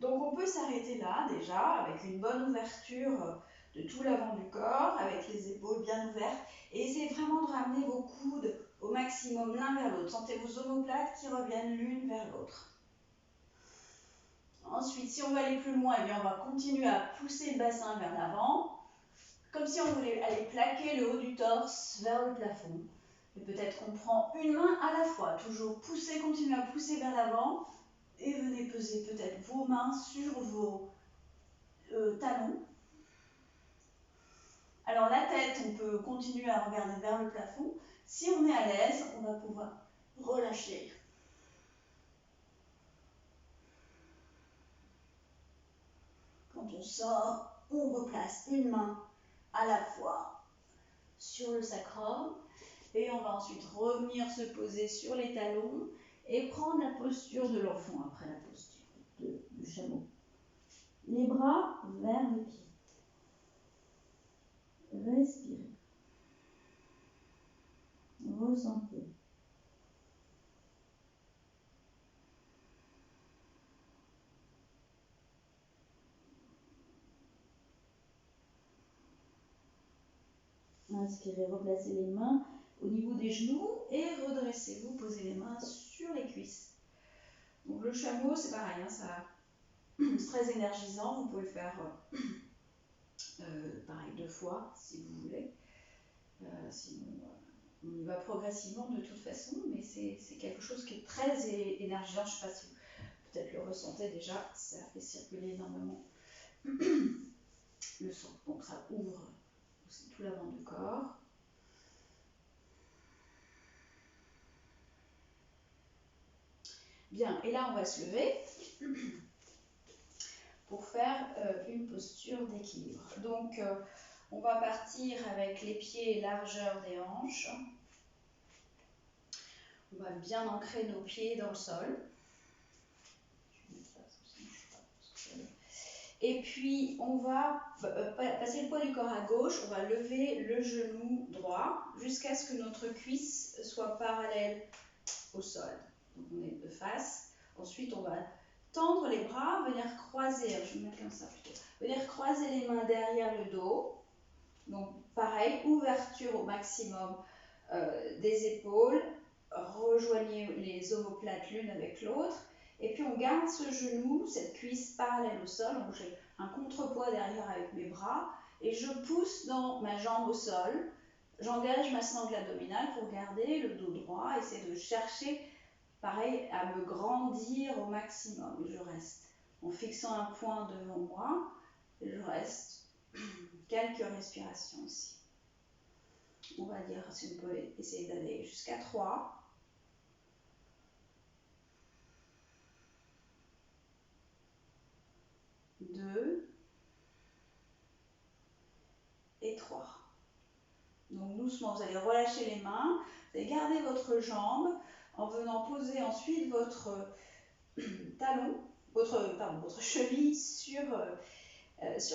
Donc on peut s'arrêter là déjà avec une bonne ouverture de tout l'avant du corps, avec les épaules bien ouvertes, et essayez vraiment de ramener vos coudes au maximum l'un vers l'autre. Sentez vos omoplates qui reviennent l'une vers l'autre. Ensuite, si on va aller plus loin, eh bien on va continuer à pousser le bassin vers l'avant, comme si on voulait aller plaquer le haut du torse vers le plafond. Et peut-être qu'on prend une main à la fois, toujours pousser, continuez à pousser vers l'avant, et venez peser peut-être vos mains sur vos talons. Alors la tête, on peut continuer à regarder vers le plafond. Si on est à l'aise, on va pouvoir relâcher. Quand on sort, on replace une main à la fois sur le sacrum et on va ensuite revenir se poser sur les talons et prendre la posture de l'enfant après la posture du chameau. Les bras vers les pieds. Respirez. Ressentez. Inspirez, replacez les mains au niveau des genoux et redressez-vous, posez les mains sur les cuisses. Donc le chameau, c'est pareil, hein, c'est très énergisant, vous pouvez le faire pareil 2 fois si vous voulez. Sinon, on y va progressivement de toute façon, mais c'est quelque chose qui est très énergisant. Je ne sais pas si vous peut-être le ressentez déjà, ça fait circuler énormément le sang. Donc ça ouvre aussi tout l'avant du corps. Bien, et là on va se lever pour faire une posture d'équilibre. Donc on va partir avec les pieds largeur des hanches. On va bien ancrer nos pieds dans le sol. Et puis on va passer le poids du corps à gauche, on va lever le genou droit jusqu'à ce que notre cuisse soit parallèle au sol. Donc on est de face. Ensuite on va tendre les bras, venir croiser, je vais me mettre comme ça plutôt, venir croiser les mains derrière le dos. Donc pareil, ouverture au maximum des épaules, rejoignez les omoplates l'une avec l'autre. Et puis on garde ce genou, cette cuisse parallèle au sol, donc j'ai un contrepoids derrière avec mes bras, et je pousse dans ma jambe au sol, j'engage ma sangle abdominale pour garder le dos droit, essayer de chercher, pareil, à me grandir au maximum, et je reste en fixant un point devant moi, et je reste quelques respirations ici. On va dire, si on peut essayer d'aller jusqu'à 3. 2 et 3. Donc doucement, vous allez relâcher les mains, vous allez garder votre jambe en venant poser ensuite votre talon, votre cheville sur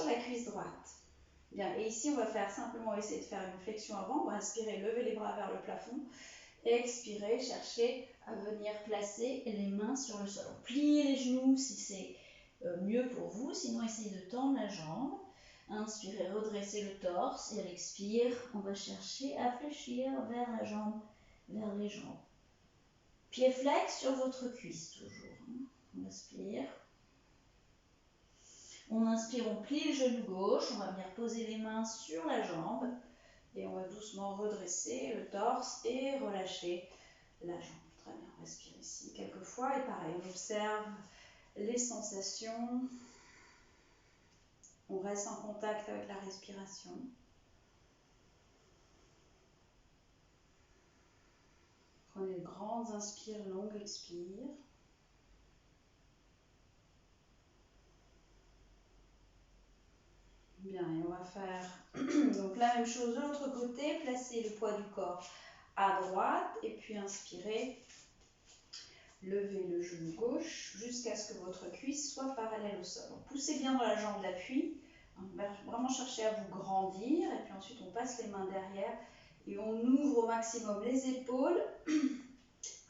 la cuisse droite. Bien, et ici on va simplement essayer de faire une flexion avant, on va inspirer, lever les bras vers le plafond, et expirer, chercher à venir placer les mains sur le sol. Donc, pliez les genoux si c'est mieux pour vous, sinon essayez de tendre la jambe. Inspirez, redressez le torse et à l'expire, on va chercher à fléchir vers la jambe, vers les jambes. Pied flex sur votre cuisse toujours. On inspire. On inspire, on plie le genou gauche, on va venir poser les mains sur la jambe et on va doucement redresser le torse et relâcher la jambe. Très bien, on respire ici quelques fois et pareil, on observe les sensations. On reste en contact avec la respiration. Prenez de grandes inspires, longues expires. Bien, et on va faire donc la même chose de l'autre côté. Placez le poids du corps à droite et puis inspirez. Levez le genou gauche jusqu'à ce que votre cuisse soit parallèle au sol. Donc, poussez bien dans la jambe d'appui. On va vraiment chercher à vous grandir. Et puis ensuite, on passe les mains derrière et on ouvre au maximum les épaules.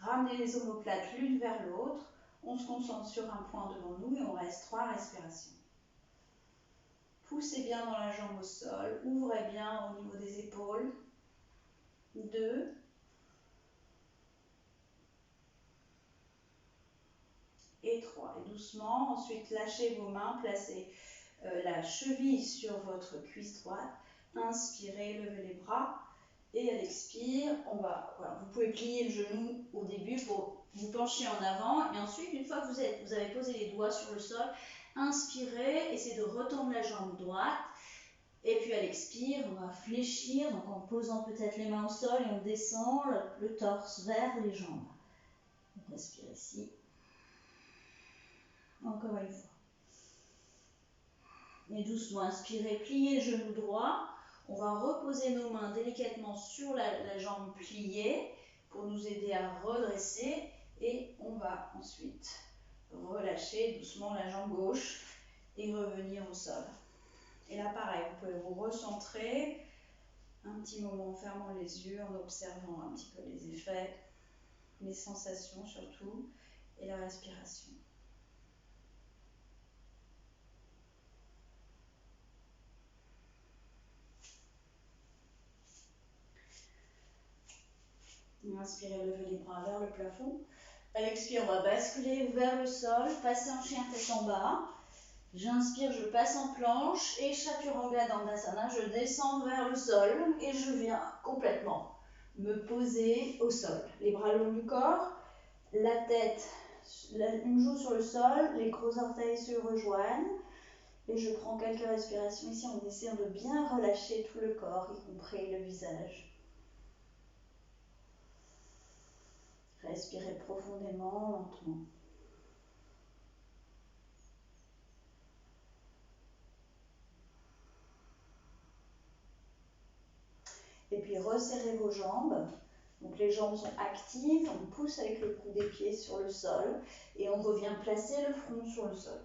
Ramenez les omoplates l'une vers l'autre. On se concentre sur un point devant nous et on reste 3 respirations. Poussez bien dans la jambe au sol. Ouvrez bien au niveau des épaules. 2. Et 3. Et doucement, ensuite lâchez vos mains, placez la cheville sur votre cuisse droite. Inspirez, levez les bras. Et à l'expire, vous pouvez plier le genou au début pour vous pencher en avant. Et ensuite, une fois que vous avez posé les doigts sur le sol, inspirez, essayez de retendre la jambe droite. Et puis à l'expire, on va fléchir, donc en posant peut-être les mains au sol et on descend le torse vers les jambes. On respire ici. Encore une fois. Et doucement, inspirez, pliez le genou droit. On va reposer nos mains délicatement sur la jambe pliée pour nous aider à redresser. Et on va ensuite relâcher doucement la jambe gauche et revenir au sol. Et là, pareil, vous pouvez vous recentrer un petit moment en fermant les yeux, en observant un petit peu les effets, les sensations surtout, et la respiration. Inspirez, levez les bras vers le plafond. À l'expire, on va basculer vers le sol, passer en chien tête en bas. J'inspire, je passe en planche et Chaturanga Dandasana, je descends vers le sol et je viens complètement me poser au sol. Les bras le long du corps, la tête, une joue sur le sol, les gros orteils se rejoignent et je prends quelques respirations ici en essayant de bien relâcher tout le corps, y compris le visage. Respirez profondément, lentement. Et puis resserrez vos jambes. Donc les jambes sont actives, on pousse avec le bout des pieds sur le sol et on revient placer le front sur le sol.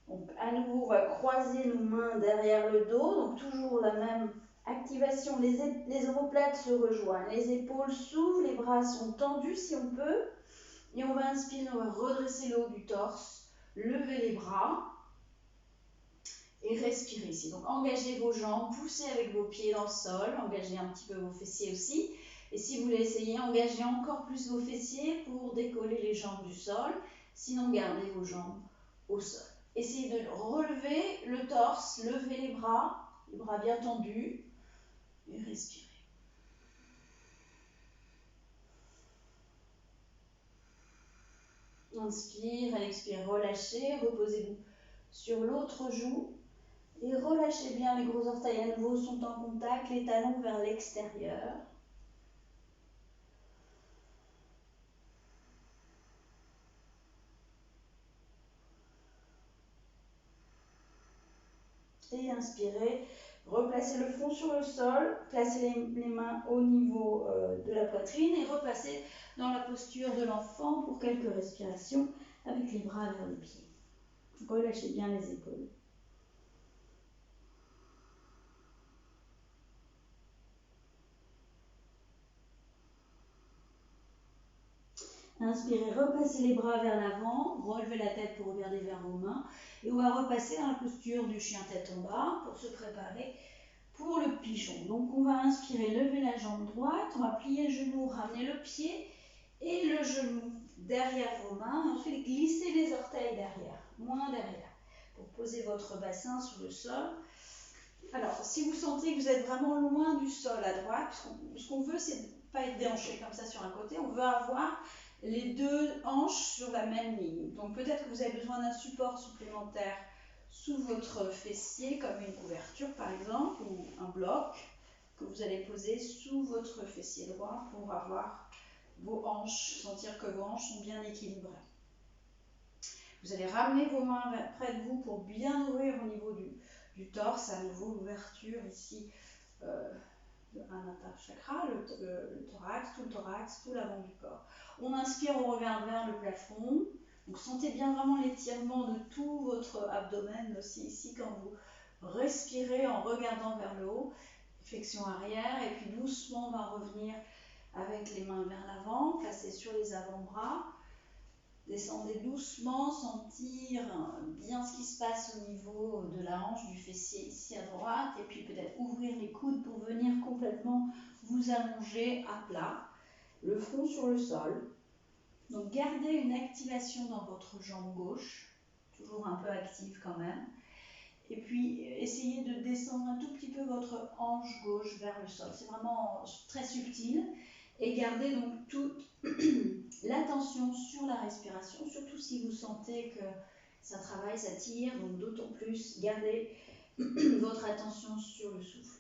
Donc à nouveau, on va croiser nos mains derrière le dos, donc toujours la même activation, les omoplates se rejoignent, les épaules s'ouvrent, les bras sont tendus si on peut. Et on va inspirer, on va redresser le haut du torse, lever les bras et respirer ici. Donc engagez vos jambes, poussez avec vos pieds dans le sol, engagez un petit peu vos fessiers aussi. Et si vous voulez essayer, engagez encore plus vos fessiers pour décoller les jambes du sol. Sinon, gardez vos jambes au sol. Essayez de relever le torse, levez les bras bien tendus et respirez. Inspire, à l'expire, relâchez, reposez-vous sur l'autre joue et relâchez bien les gros orteils à nouveau sont en contact, les talons vers l'extérieur. Et inspirez, replacez le front sur le sol, placez les mains au niveau de la poitrine et repassez dans la posture de l'enfant pour quelques respirations avec les bras vers les pieds. Relâchez bien les épaules. Inspirez, repassez les bras vers l'avant, relevez la tête pour regarder vers vos mains et on va repasser dans la posture du chien tête en bas pour se préparer pour le pigeon. Donc on va inspirer, lever la jambe droite, on va plier le genou, ramener le pied et le genou derrière vos mains, et ensuite glisser les orteils derrière, moins derrière, pour poser votre bassin sur le sol. Alors, si vous sentez que vous êtes vraiment loin du sol à droite, ce qu'on veut, c'est ne pas être déhanché comme ça sur un côté, on veut avoir les deux hanches sur la même ligne. Donc peut-être que vous avez besoin d'un support supplémentaire sous votre fessier, comme une couverture par exemple, ou un bloc que vous allez poser sous votre fessier droit pour avoir vos hanches, sentir que vos hanches sont bien équilibrées. Vous allez ramener vos mains près de vous pour bien ouvrir au niveau du torse, à nouveau l'ouverture ici de Anahata Chakra, le thorax, tout l'avant du corps. On inspire, on regarde vers le plafond. Donc sentez bien vraiment l'étirement de tout votre abdomen aussi ici quand vous respirez en regardant vers le haut. Flexion arrière et puis doucement on va revenir avec les mains vers l'avant, placées sur les avant-bras. Descendez doucement, sentir bien ce qui se passe au niveau de la hanche, du fessier ici à droite, et puis peut-être ouvrir les coudes pour venir complètement vous allonger à plat, le front sur le sol. Donc gardez une activation dans votre jambe gauche, toujours un peu active quand même. Et puis essayez de descendre un tout petit peu votre hanche gauche vers le sol. C'est vraiment très subtil. Et gardez donc toute l'attention sur la respiration, surtout si vous sentez que ça travaille, ça tire, donc d'autant plus gardez votre attention sur le souffle.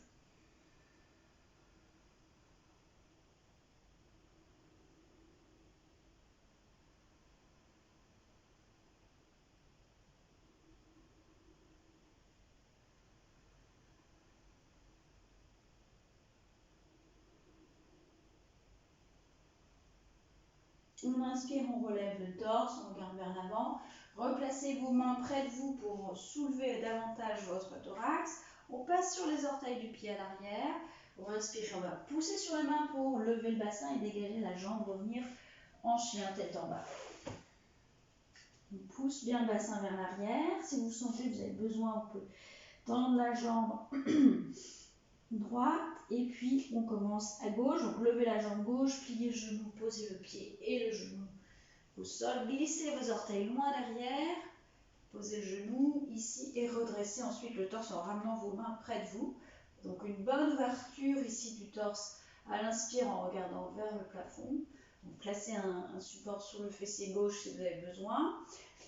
On inspire, on relève le torse, on regarde vers l'avant. Replacez vos mains près de vous pour soulever davantage votre thorax. On passe sur les orteils du pied à l'arrière. On inspire, on va pousser sur les mains pour lever le bassin et dégager la jambe, revenir en chien tête en bas. On pousse bien le bassin vers l'arrière. Si vous sentez que vous avez besoin, on peut tendre la jambe droite. Et puis on commence à gauche. Donc levez la jambe gauche, pliez le genou, posez le pied et le genou au sol. Glissez vos orteils loin derrière. Posez le genou ici et redressez ensuite le torse en ramenant vos mains près de vous. Donc une bonne ouverture ici du torse à l'inspire en regardant vers le plafond. Donc placez un support sur le fessier gauche si vous avez besoin.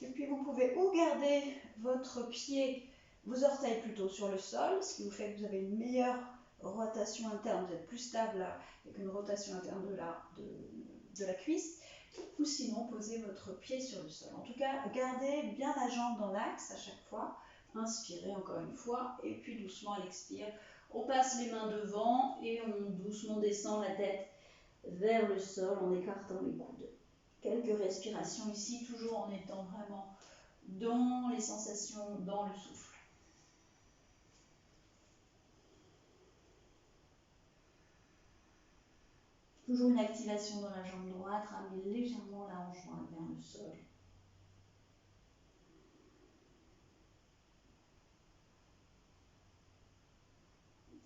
Et puis vous pouvez ou garder votre pied, vos orteils plutôt sur le sol, ce qui vous fait que vous avez une meilleure rotation interne, vous êtes plus stable là, avec une rotation interne de la cuisse. Ou sinon, posez votre pied sur le sol. En tout cas, gardez bien la jambe dans l'axe à chaque fois. Inspirez encore une fois et puis doucement à l'expire. On passe les mains devant et on doucement descend la tête vers le sol en écartant les coudes. Quelques respirations ici, toujours en étant vraiment dans les sensations, dans le souffle. Toujours une activation dans la jambe droite, ramenez légèrement la hanche droite vers le sol.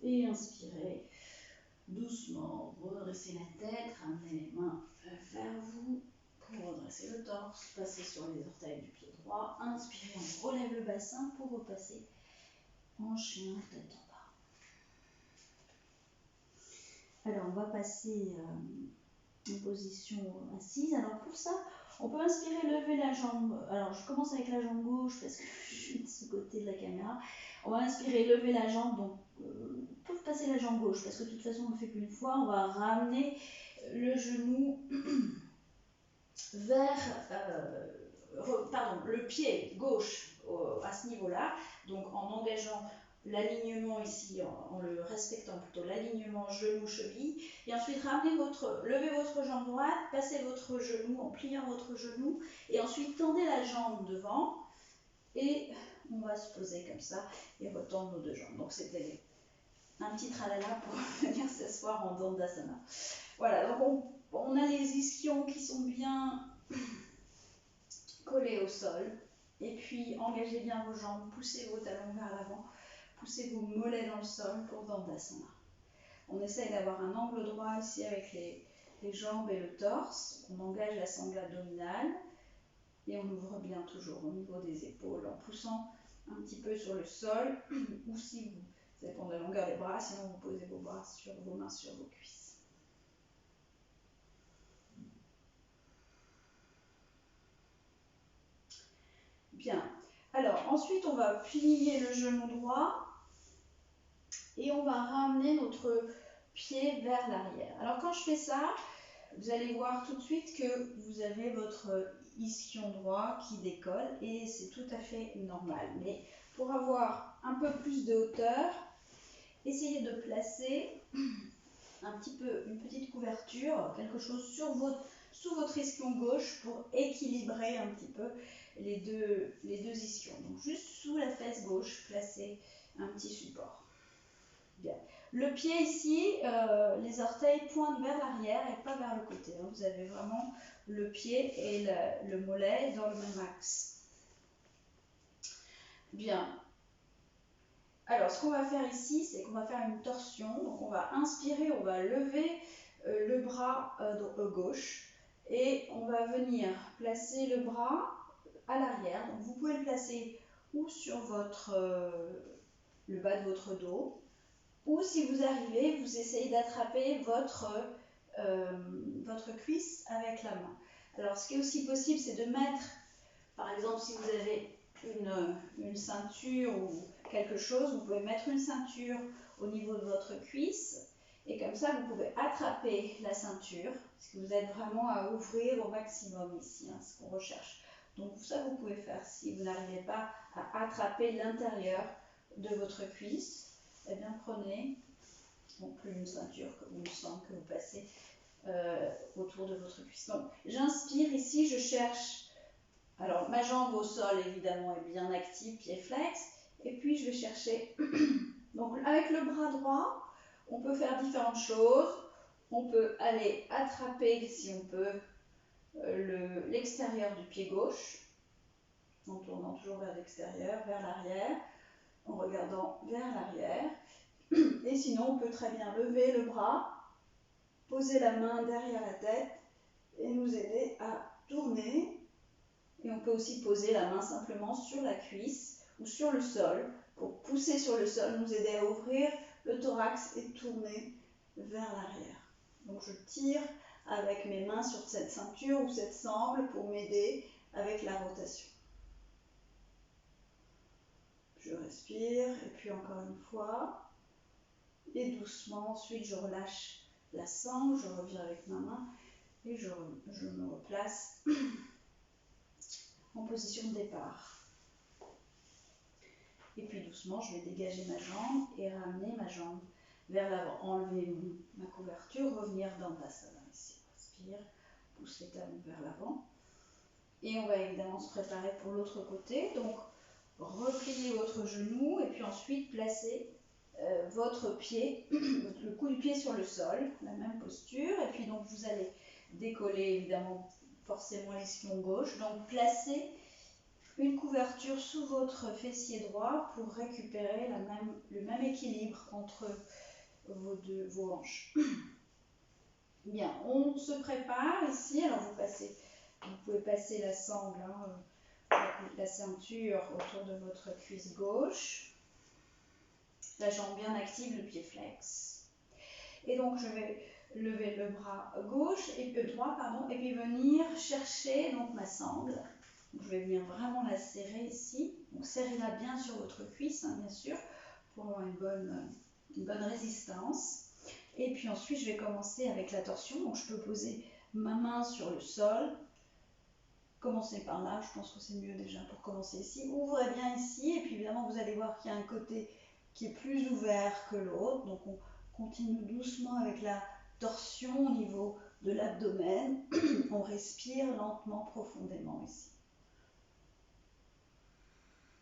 Et inspirez doucement, redressez la tête, ramenez les mains vers vous pour redresser le torse, passez sur les orteils du pied droit, inspirez, on relève le bassin pour repasser en chien tête en bas. Alors on va passer en position assise. Alors pour ça, on peut inspirer, lever la jambe. Alors je commence avec la jambe gauche parce que je suis de ce côté de la caméra. On va inspirer, lever la jambe. Donc on peut passer la jambe gauche parce que de toute façon on ne le fait qu'une fois. On va ramener le genou vers le pied gauche à ce niveau-là. Donc en engageant l'alignement ici, en le respectant plutôt l'alignement genou-cheville. Et ensuite, levez votre jambe droite, passez votre genou en pliant votre genou. Et ensuite, tendez la jambe devant. Et on va se poser comme ça et retendre nos deux jambes. Donc c'était un petit tralala pour venir s'asseoir en Dandasana. Voilà, donc on a les ischions qui sont bien collés au sol. Et puis engagez bien vos jambes, poussez vos talons vers l'avant. Poussez vos mollets dans le sol pour Dandasana. On essaye d'avoir un angle droit ici avec les jambes et le torse. On engage la sangle abdominale et on ouvre bien toujours au niveau des épaules en poussant un petit peu sur le sol ou si ça dépend de la longueur des bras, sinon vous posez vos mains sur vos cuisses. Bien. Alors ensuite on va plier le genou droit. Et on va ramener notre pied vers l'arrière. Alors quand je fais ça, vous allez voir tout de suite que vous avez votre ischion droit qui décolle et c'est tout à fait normal. Mais pour avoir un peu plus de hauteur, essayez de placer un petit peu une petite couverture, quelque chose sous votre ischion gauche pour équilibrer un petit peu les deux ischions. Donc juste sous la fesse gauche, placez un petit support. Bien. Le pied ici, les orteils pointent vers l'arrière et pas vers le côté. Hein. Vous avez vraiment le pied et le mollet dans le même axe. Bien. Alors, ce qu'on va faire ici, c'est qu'on va faire une torsion. Donc, on va inspirer, on va lever le bras gauche et on va venir placer le bras à l'arrière. Donc, vous pouvez le placer ou sur le bas de votre dos. Ou si vous arrivez, vous essayez d'attraper votre cuisse avec la main. Alors ce qui est aussi possible, c'est de mettre, par exemple si vous avez une ceinture ou quelque chose, vous pouvez mettre une ceinture au niveau de votre cuisse et comme ça vous pouvez attraper la ceinture, parce que vous êtes vraiment à ouvrir au maximum ici, hein, ce qu'on recherche. Donc ça vous pouvez faire si vous n'arrivez pas à attraper l'intérieur de votre cuisse. Eh bien, prenez non plus une ceinture que vous me semble que vous passez autour de votre cuisse. Donc j'inspire ici, je cherche, alors ma jambe au sol évidemment est bien active, pied flex, et puis je vais chercher, donc avec le bras droit, on peut faire différentes choses. On peut aller attraper, si on peut, l'extérieur du pied gauche, en tournant toujours vers l'extérieur, vers l'arrière, en regardant vers l'arrière. Et sinon, on peut très bien lever le bras, poser la main derrière la tête et nous aider à tourner. Et on peut aussi poser la main simplement sur la cuisse ou sur le sol pour pousser sur le sol, nous aider à ouvrir le thorax et tourner vers l'arrière. Donc je tire avec mes mains sur cette ceinture ou cette sangle pour m'aider avec la rotation. Je respire et puis encore une fois. Et doucement, ensuite je relâche la sangle, je reviens avec ma main et je me replace en position de départ. Et puis doucement, je vais dégager ma jambe et ramener ma jambe vers l'avant. Enlever ma couverture, revenir dans Dandasana ici. Respire, pousse les talons vers l'avant. Et on va évidemment se préparer pour l'autre côté. Donc, repliez votre genou et puis ensuite placez votre pied, le coup du pied sur le sol, la même posture. Et puis donc vous allez décoller évidemment forcément l'ischio gauche. Donc placez une couverture sous votre fessier droit pour récupérer le même équilibre entre vos hanches. Bien, on se prépare ici. Alors vous pouvez passer la sangle, la ceinture autour de votre cuisse gauche. La jambe bien active, le pied flex. Et donc je vais lever le bras gauche et droit, et puis venir chercher donc ma sangle. Donc, je vais venir vraiment la serrer ici. Donc serrez-la bien sur votre cuisse, bien sûr, pour avoir une bonne résistance. Et puis ensuite, je vais commencer avec la torsion. Donc je peux poser ma main sur le sol. Commencez par là, je pense que c'est mieux déjà pour commencer ici. Ouvrez bien ici, et puis évidemment, vous allez voir qu'il y a un côté qui est plus ouvert que l'autre. Donc on continue doucement avec la torsion au niveau de l'abdomen. On respire lentement, profondément ici.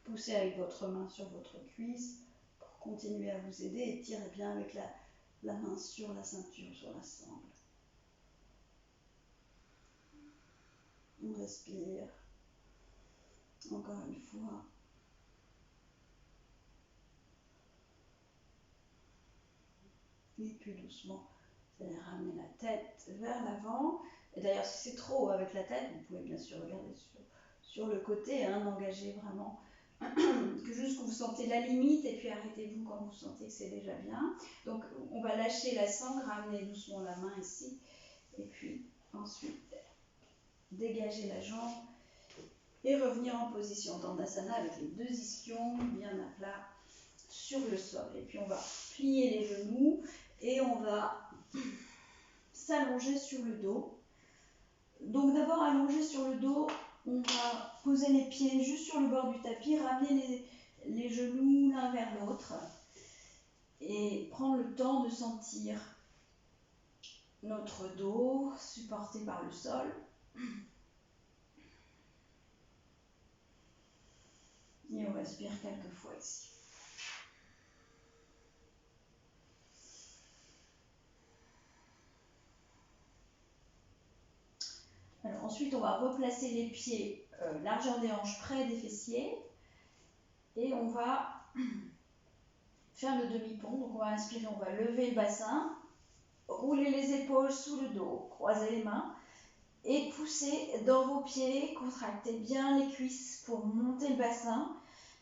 Poussez avec votre main sur votre cuisse pour continuer à vous aider et tirez bien avec la main sur la ceinture, sur la sangle. On respire. Encore une fois. Et puis doucement, vous allez ramener la tête vers l'avant. Et d'ailleurs, si c'est trop avec la tête, vous pouvez bien sûr regarder sur le côté, d'engager vraiment que juste que vous sentez la limite et puis arrêtez-vous quand vous sentez que c'est déjà bien. Donc on va lâcher la sangle, ramener doucement la main ici et puis ensuite dégager la jambe et revenir en position Dandasana avec les deux ischions bien à plat sur le sol. Et puis on va plier les genoux et on va s'allonger sur le dos. Donc d'abord allongé sur le dos, on va poser les pieds juste sur le bord du tapis, ramener les genoux l'un vers l'autre et prendre le temps de sentir notre dos supporté par le sol. Et on respire quelques fois ici. Alors ensuite, on va replacer les pieds largeur des hanches près des fessiers et on va faire le demi-pont. Donc on va inspirer, on va lever le bassin, rouler les épaules sous le dos, croiser les mains et pousser dans vos pieds, contractez bien les cuisses pour monter le bassin.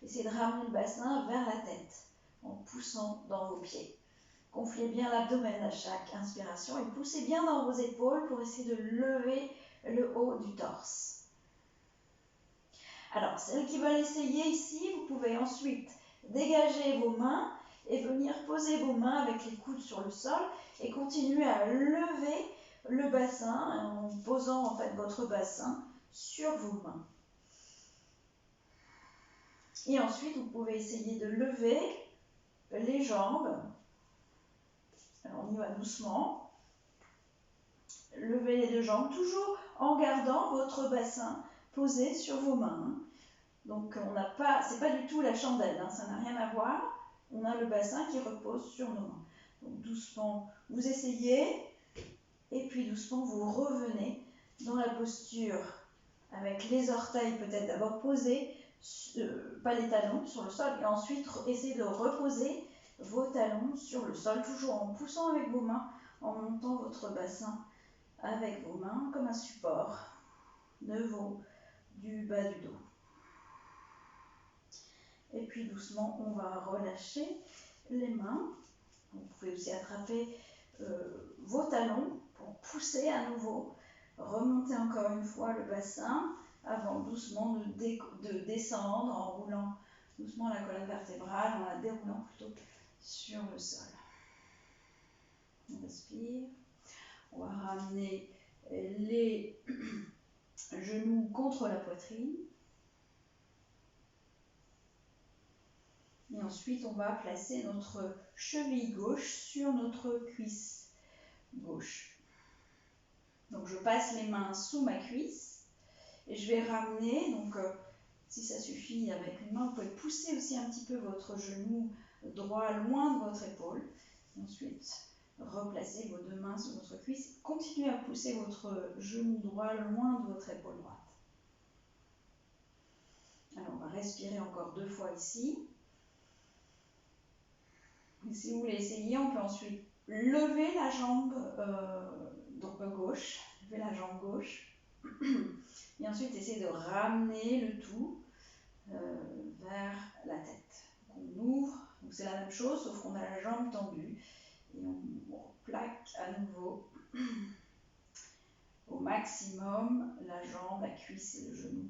Essayez de ramener le bassin vers la tête en poussant dans vos pieds. Gonflez bien l'abdomen à chaque inspiration et poussez bien dans vos épaules pour essayer de lever le haut du torse. Alors, celles qui veulent essayer ici, vous pouvez ensuite dégager vos mains et venir poser vos mains avec les coudes sur le sol et continuer à lever le bassin en posant en fait votre bassin sur vos mains. Et ensuite, vous pouvez essayer de lever les jambes. Alors, on y va doucement. levez les deux jambes, toujours en gardant votre bassin posé sur vos mains. Donc c'est pas du tout la chandelle, hein, ça n'a rien à voir. On a le bassin qui repose sur nos mains. Donc doucement, vous essayez, et puis doucement, vous revenez dans la posture avec les orteils peut-être d'abord posés, pas les talons sur le sol, et ensuite essayez de reposer vos talons sur le sol, toujours en poussant avec vos mains, en montant votre bassin avec vos mains comme un support du bas du dos. Et puis doucement, on va relâcher les mains. Vous pouvez aussi attraper vos talons pour pousser à nouveau. Remonter encore une fois le bassin avant doucement de descendre en roulant doucement la colonne vertébrale, en la déroulant plutôt sur le sol. On respire. On va ramener les genoux contre la poitrine. Et ensuite, on va placer notre cheville gauche sur notre cuisse gauche. Donc, je passe les mains sous ma cuisse et je vais ramener, donc si ça suffit avec une main, vous pouvez pousser aussi un petit peu votre genou droit loin de votre épaule. Et ensuite, replacez vos deux mains sur votre cuisse. Continuez à pousser votre genou droit loin de votre épaule droite. Alors, on va respirer encore 2 fois ici. Et si vous voulez essayer, on peut ensuite lever la jambe gauche, lever la jambe gauche, et ensuite essayer de ramener le tout vers la tête. Donc on ouvre, donc c'est la même chose, sauf qu'on a la jambe tendue, et on plaque à nouveau au maximum la jambe, la cuisse et le genou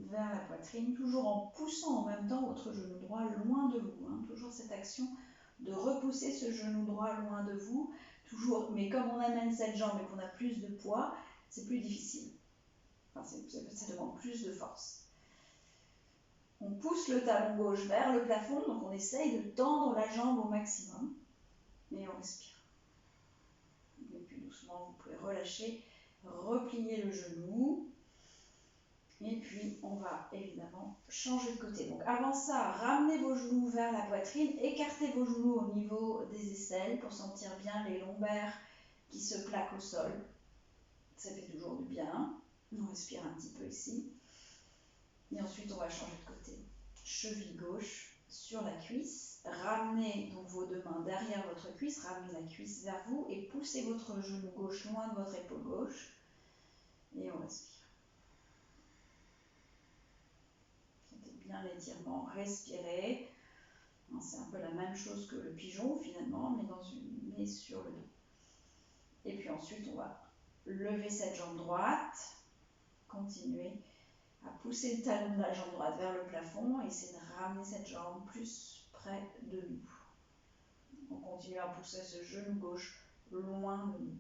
vers la poitrine, toujours en poussant en même temps votre genou droit loin de vous, hein, toujours cette action de repousser ce genou droit loin de vous, toujours, mais comme on amène cette jambe et qu'on a plus de poids, c'est plus difficile. Enfin, ça demande plus de force. On pousse le talon gauche vers le plafond, donc on essaye de tendre la jambe au maximum, et on respire. Et puis doucement, vous pouvez relâcher, replier le genou. Et puis, on va évidemment changer de côté. Donc, avant ça, ramenez vos genoux vers la poitrine, écartez vos genoux au niveau des aisselles pour sentir bien les lombaires qui se plaquent au sol. Ça fait toujours du bien. On respire un petit peu ici. Et ensuite, on va changer de côté. Cheville gauche sur la cuisse. Ramenez donc vos deux mains derrière votre cuisse. Ramenez la cuisse vers vous et poussez votre genou gauche loin de votre épaule gauche. Et on respire. Bien l'étirement, respirez. C'est un peu la même chose que le pigeon finalement, mais sur le dos. Et puis ensuite, on va lever cette jambe droite, continuer à pousser le talon de la jambe droite vers le plafond et essayer de ramener cette jambe plus près de nous. On continue à pousser ce genou gauche loin de nous.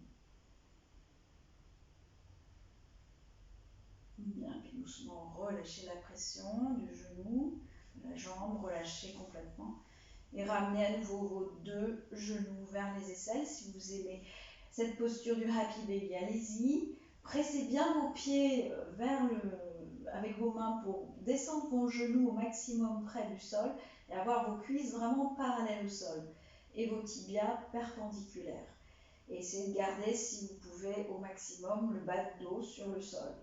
Bien, puis doucement relâchez la pression du genou, de la jambe, relâchez complètement. Et ramenez à nouveau vos deux genoux vers les aisselles. Si vous aimez cette posture du Happy Baby, allez-y. Pressez bien vos pieds avec vos mains pour descendre vos genoux au maximum près du sol et avoir vos cuisses vraiment parallèles au sol et vos tibias perpendiculaires. Et essayez de garder, si vous pouvez, au maximum le bas de dos sur le sol.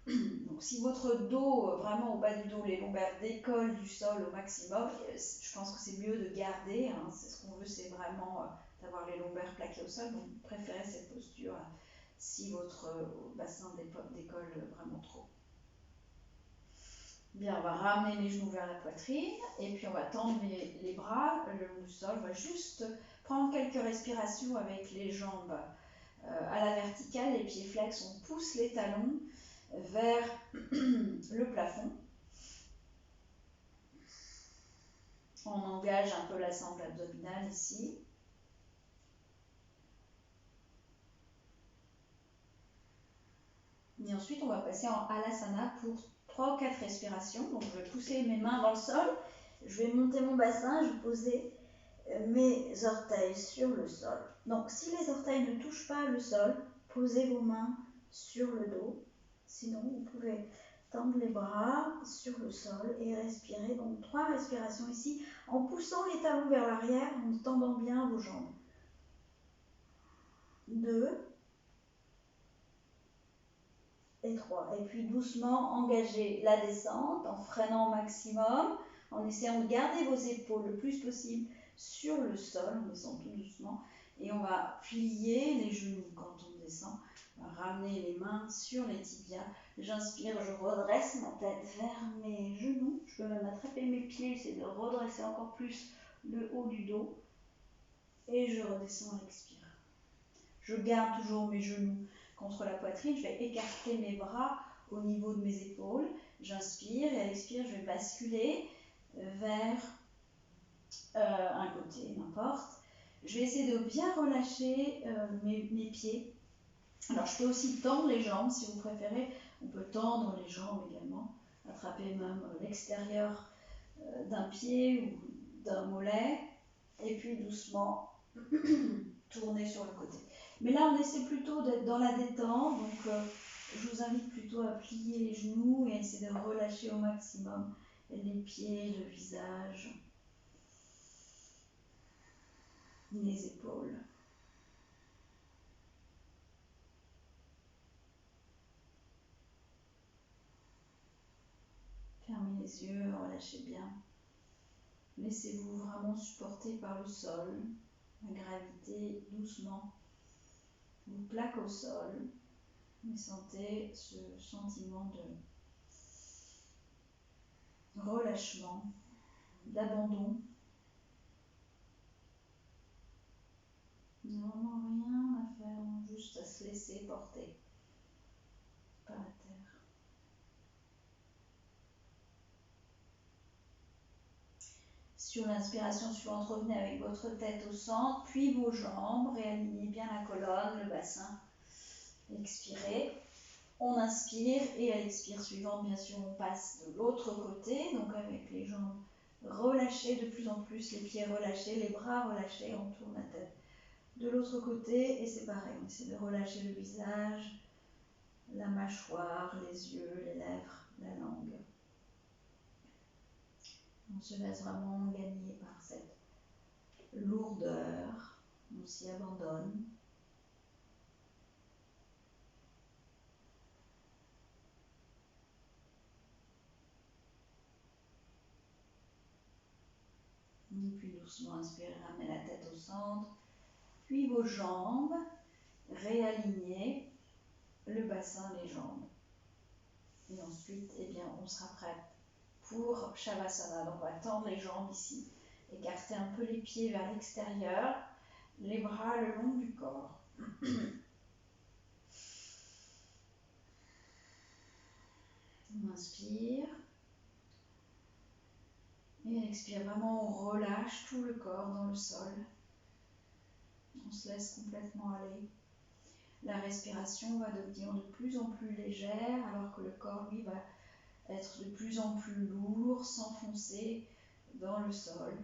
Donc si votre dos, vraiment au bas du dos, les lombaires décollent du sol au maximum, je pense que c'est mieux de garder, hein, c'est ce qu'on veut, c'est vraiment d'avoir les lombaires plaqués au sol, donc préférez cette posture si votre bassin décolle vraiment trop. Bien, on va ramener les genoux vers la poitrine, et puis on va tendre les bras le long du sol, on va juste prendre quelques respirations avec les jambes à la verticale, les pieds flex, on pousse les talons vers le plafond. On engage un peu la sangle abdominale ici. Et ensuite, on va passer en Halasana pour 3 ou 4 respirations. Donc, je vais pousser mes mains dans le sol. Je vais monter mon bassin. Je vais poser mes orteils sur le sol. Donc si les orteils ne touchent pas le sol, posez vos mains sur le dos. Sinon, vous pouvez tendre les bras sur le sol et respirer. Donc 3 respirations ici en poussant les talons vers l'arrière, en tendant bien vos jambes. 2 et 3. Et puis doucement engagez la descente en freinant au maximum, en essayant de garder vos épaules le plus possible sur le sol. On descend tout doucement et on va plier les genoux quand on descend. On va ramener les mains sur les tibias. J'inspire, je redresse ma tête vers mes genoux. Je peux même attraper mes pieds, essayer de redresser encore plus le haut du dos. Et je redescends à l'expire. Je garde toujours mes genoux contre la poitrine. Je vais écarter mes bras au niveau de mes épaules. J'inspire et à l'expire, je vais basculer vers un côté, n'importe. Je vais essayer de bien relâcher mes pieds. Alors, je peux aussi tendre les jambes si vous préférez. On peut tendre les jambes également. Attraper même l'extérieur d'un pied ou d'un mollet. Et puis doucement tourner sur le côté. Mais là, on essaie plutôt d'être dans la détente. Donc, je vous invite plutôt à plier les genoux et à essayer de relâcher au maximum les pieds, le visage, les épaules. Fermez les yeux, relâchez bien. Laissez-vous vraiment supporter par le sol. La gravité, doucement, vous plaque au sol. Et sentez ce sentiment de relâchement, d'abandon. Il n'y a vraiment rien à faire, juste à se laisser porter par la terre. Sur l'inspiration suivante, revenez avec votre tête au centre, puis vos jambes, réalignez bien la colonne, le bassin. Expirez. On inspire et à l'expire suivante, bien sûr, on passe de l'autre côté, donc avec les jambes relâchées de plus en plus, les pieds relâchés, les bras relâchés, on tourne la tête de l'autre côté et c'est pareil, on essaie de relâcher le visage, la mâchoire, les yeux, les lèvres, la langue. On se laisse vraiment gagner par cette lourdeur, on s'y abandonne. Et puis doucement inspirez, ramenez la tête au centre, puis vos jambes, réalignez le bassin, les jambes. Et ensuite, eh bien, on sera prêt pour Shavasana. Donc on va tendre les jambes ici, écarter un peu les pieds vers l'extérieur, les bras le long du corps. On inspire. Et on expire, vraiment on relâche tout le corps dans le sol. On se laisse complètement aller. La respiration va devenir de plus en plus légère alors que le corps, lui, va être de plus en plus lourd, s'enfoncer dans le sol.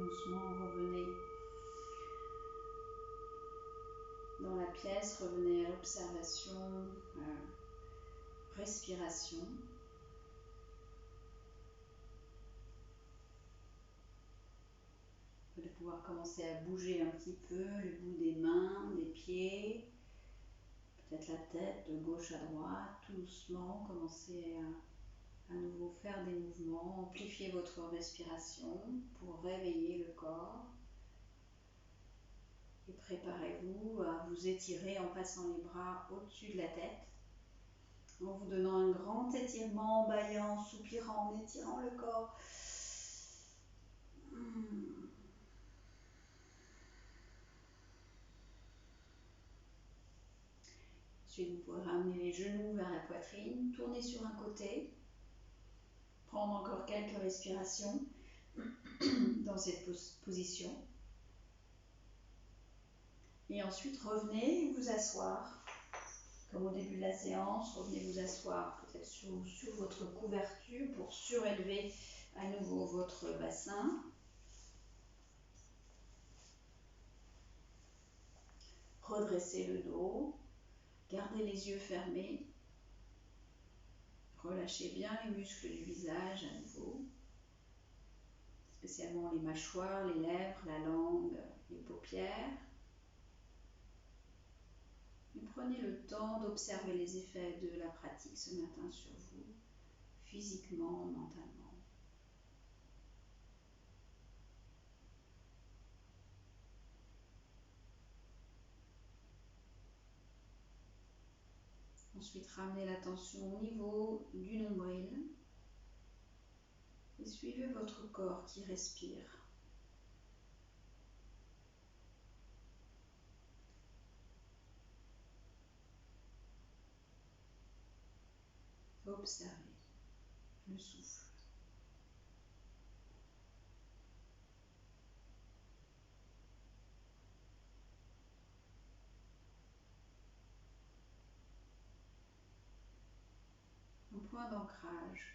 doucement, revenez dans la pièce, revenez à l'observation, respiration. Vous allez pouvoir commencer à bouger un petit peu le bout des mains, des pieds, peut-être la tête de gauche à droite, tout doucement. Commencez à nouveau faire des mouvements, amplifiez votre respiration pour réveiller le corps. Et préparez-vous à vous étirer en passant les bras au-dessus de la tête, en vous donnant un grand étirement, en bâillant, soupirant, en étirant le corps. Ensuite, vous pouvez ramener les genoux vers la poitrine, tourner sur un côté, prendre encore quelques respirations dans cette position. Et ensuite, revenez vous asseoir. Comme au début de la séance, revenez vous asseoir peut-être sur votre couverture pour surélever à nouveau votre bassin. Redressez le dos, gardez les yeux fermés, relâchez bien les muscles du visage à nouveau, spécialement les mâchoires, les lèvres, la langue, les paupières. Et prenez le temps d'observer les effets de la pratique ce matin sur vous, physiquement, mentalement. Ensuite, ramenez l'attention au niveau du nombril et suivez votre corps qui respire. Observez le souffle. Un point d'ancrage.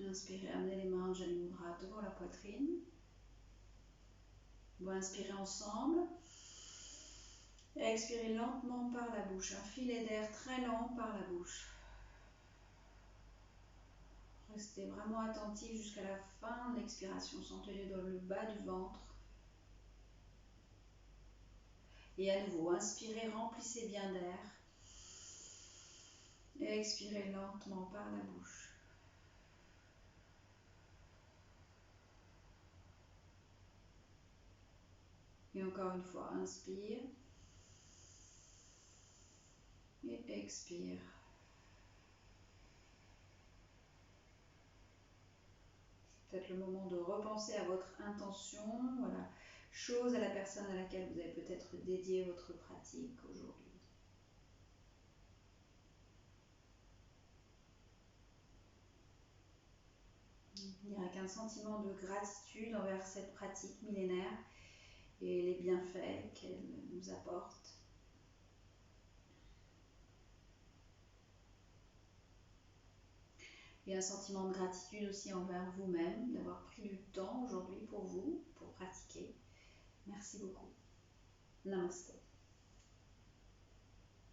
Inspirez, amenez les mains Jali Mudra devant la poitrine. On va inspirer ensemble. Et expirez lentement par la bouche. Un filet d'air très lent par la bouche. Restez vraiment attentif jusqu'à la fin de l'expiration. Sentez-le dans le bas du ventre. Et à nouveau, inspirez, remplissez bien d'air. Et expirez lentement par la bouche. Et encore une fois, inspire. Et expire. C'est peut-être le moment de repenser à votre intention, voilà, chose à la personne à laquelle vous avez peut-être dédié votre pratique aujourd'hui. Il n'y a qu'un sentiment de gratitude envers cette pratique millénaire et les bienfaits qu'elle nous apporte. Et un sentiment de gratitude aussi envers vous-même, d'avoir pris du temps aujourd'hui pour vous, pour pratiquer. Merci beaucoup. Namaste.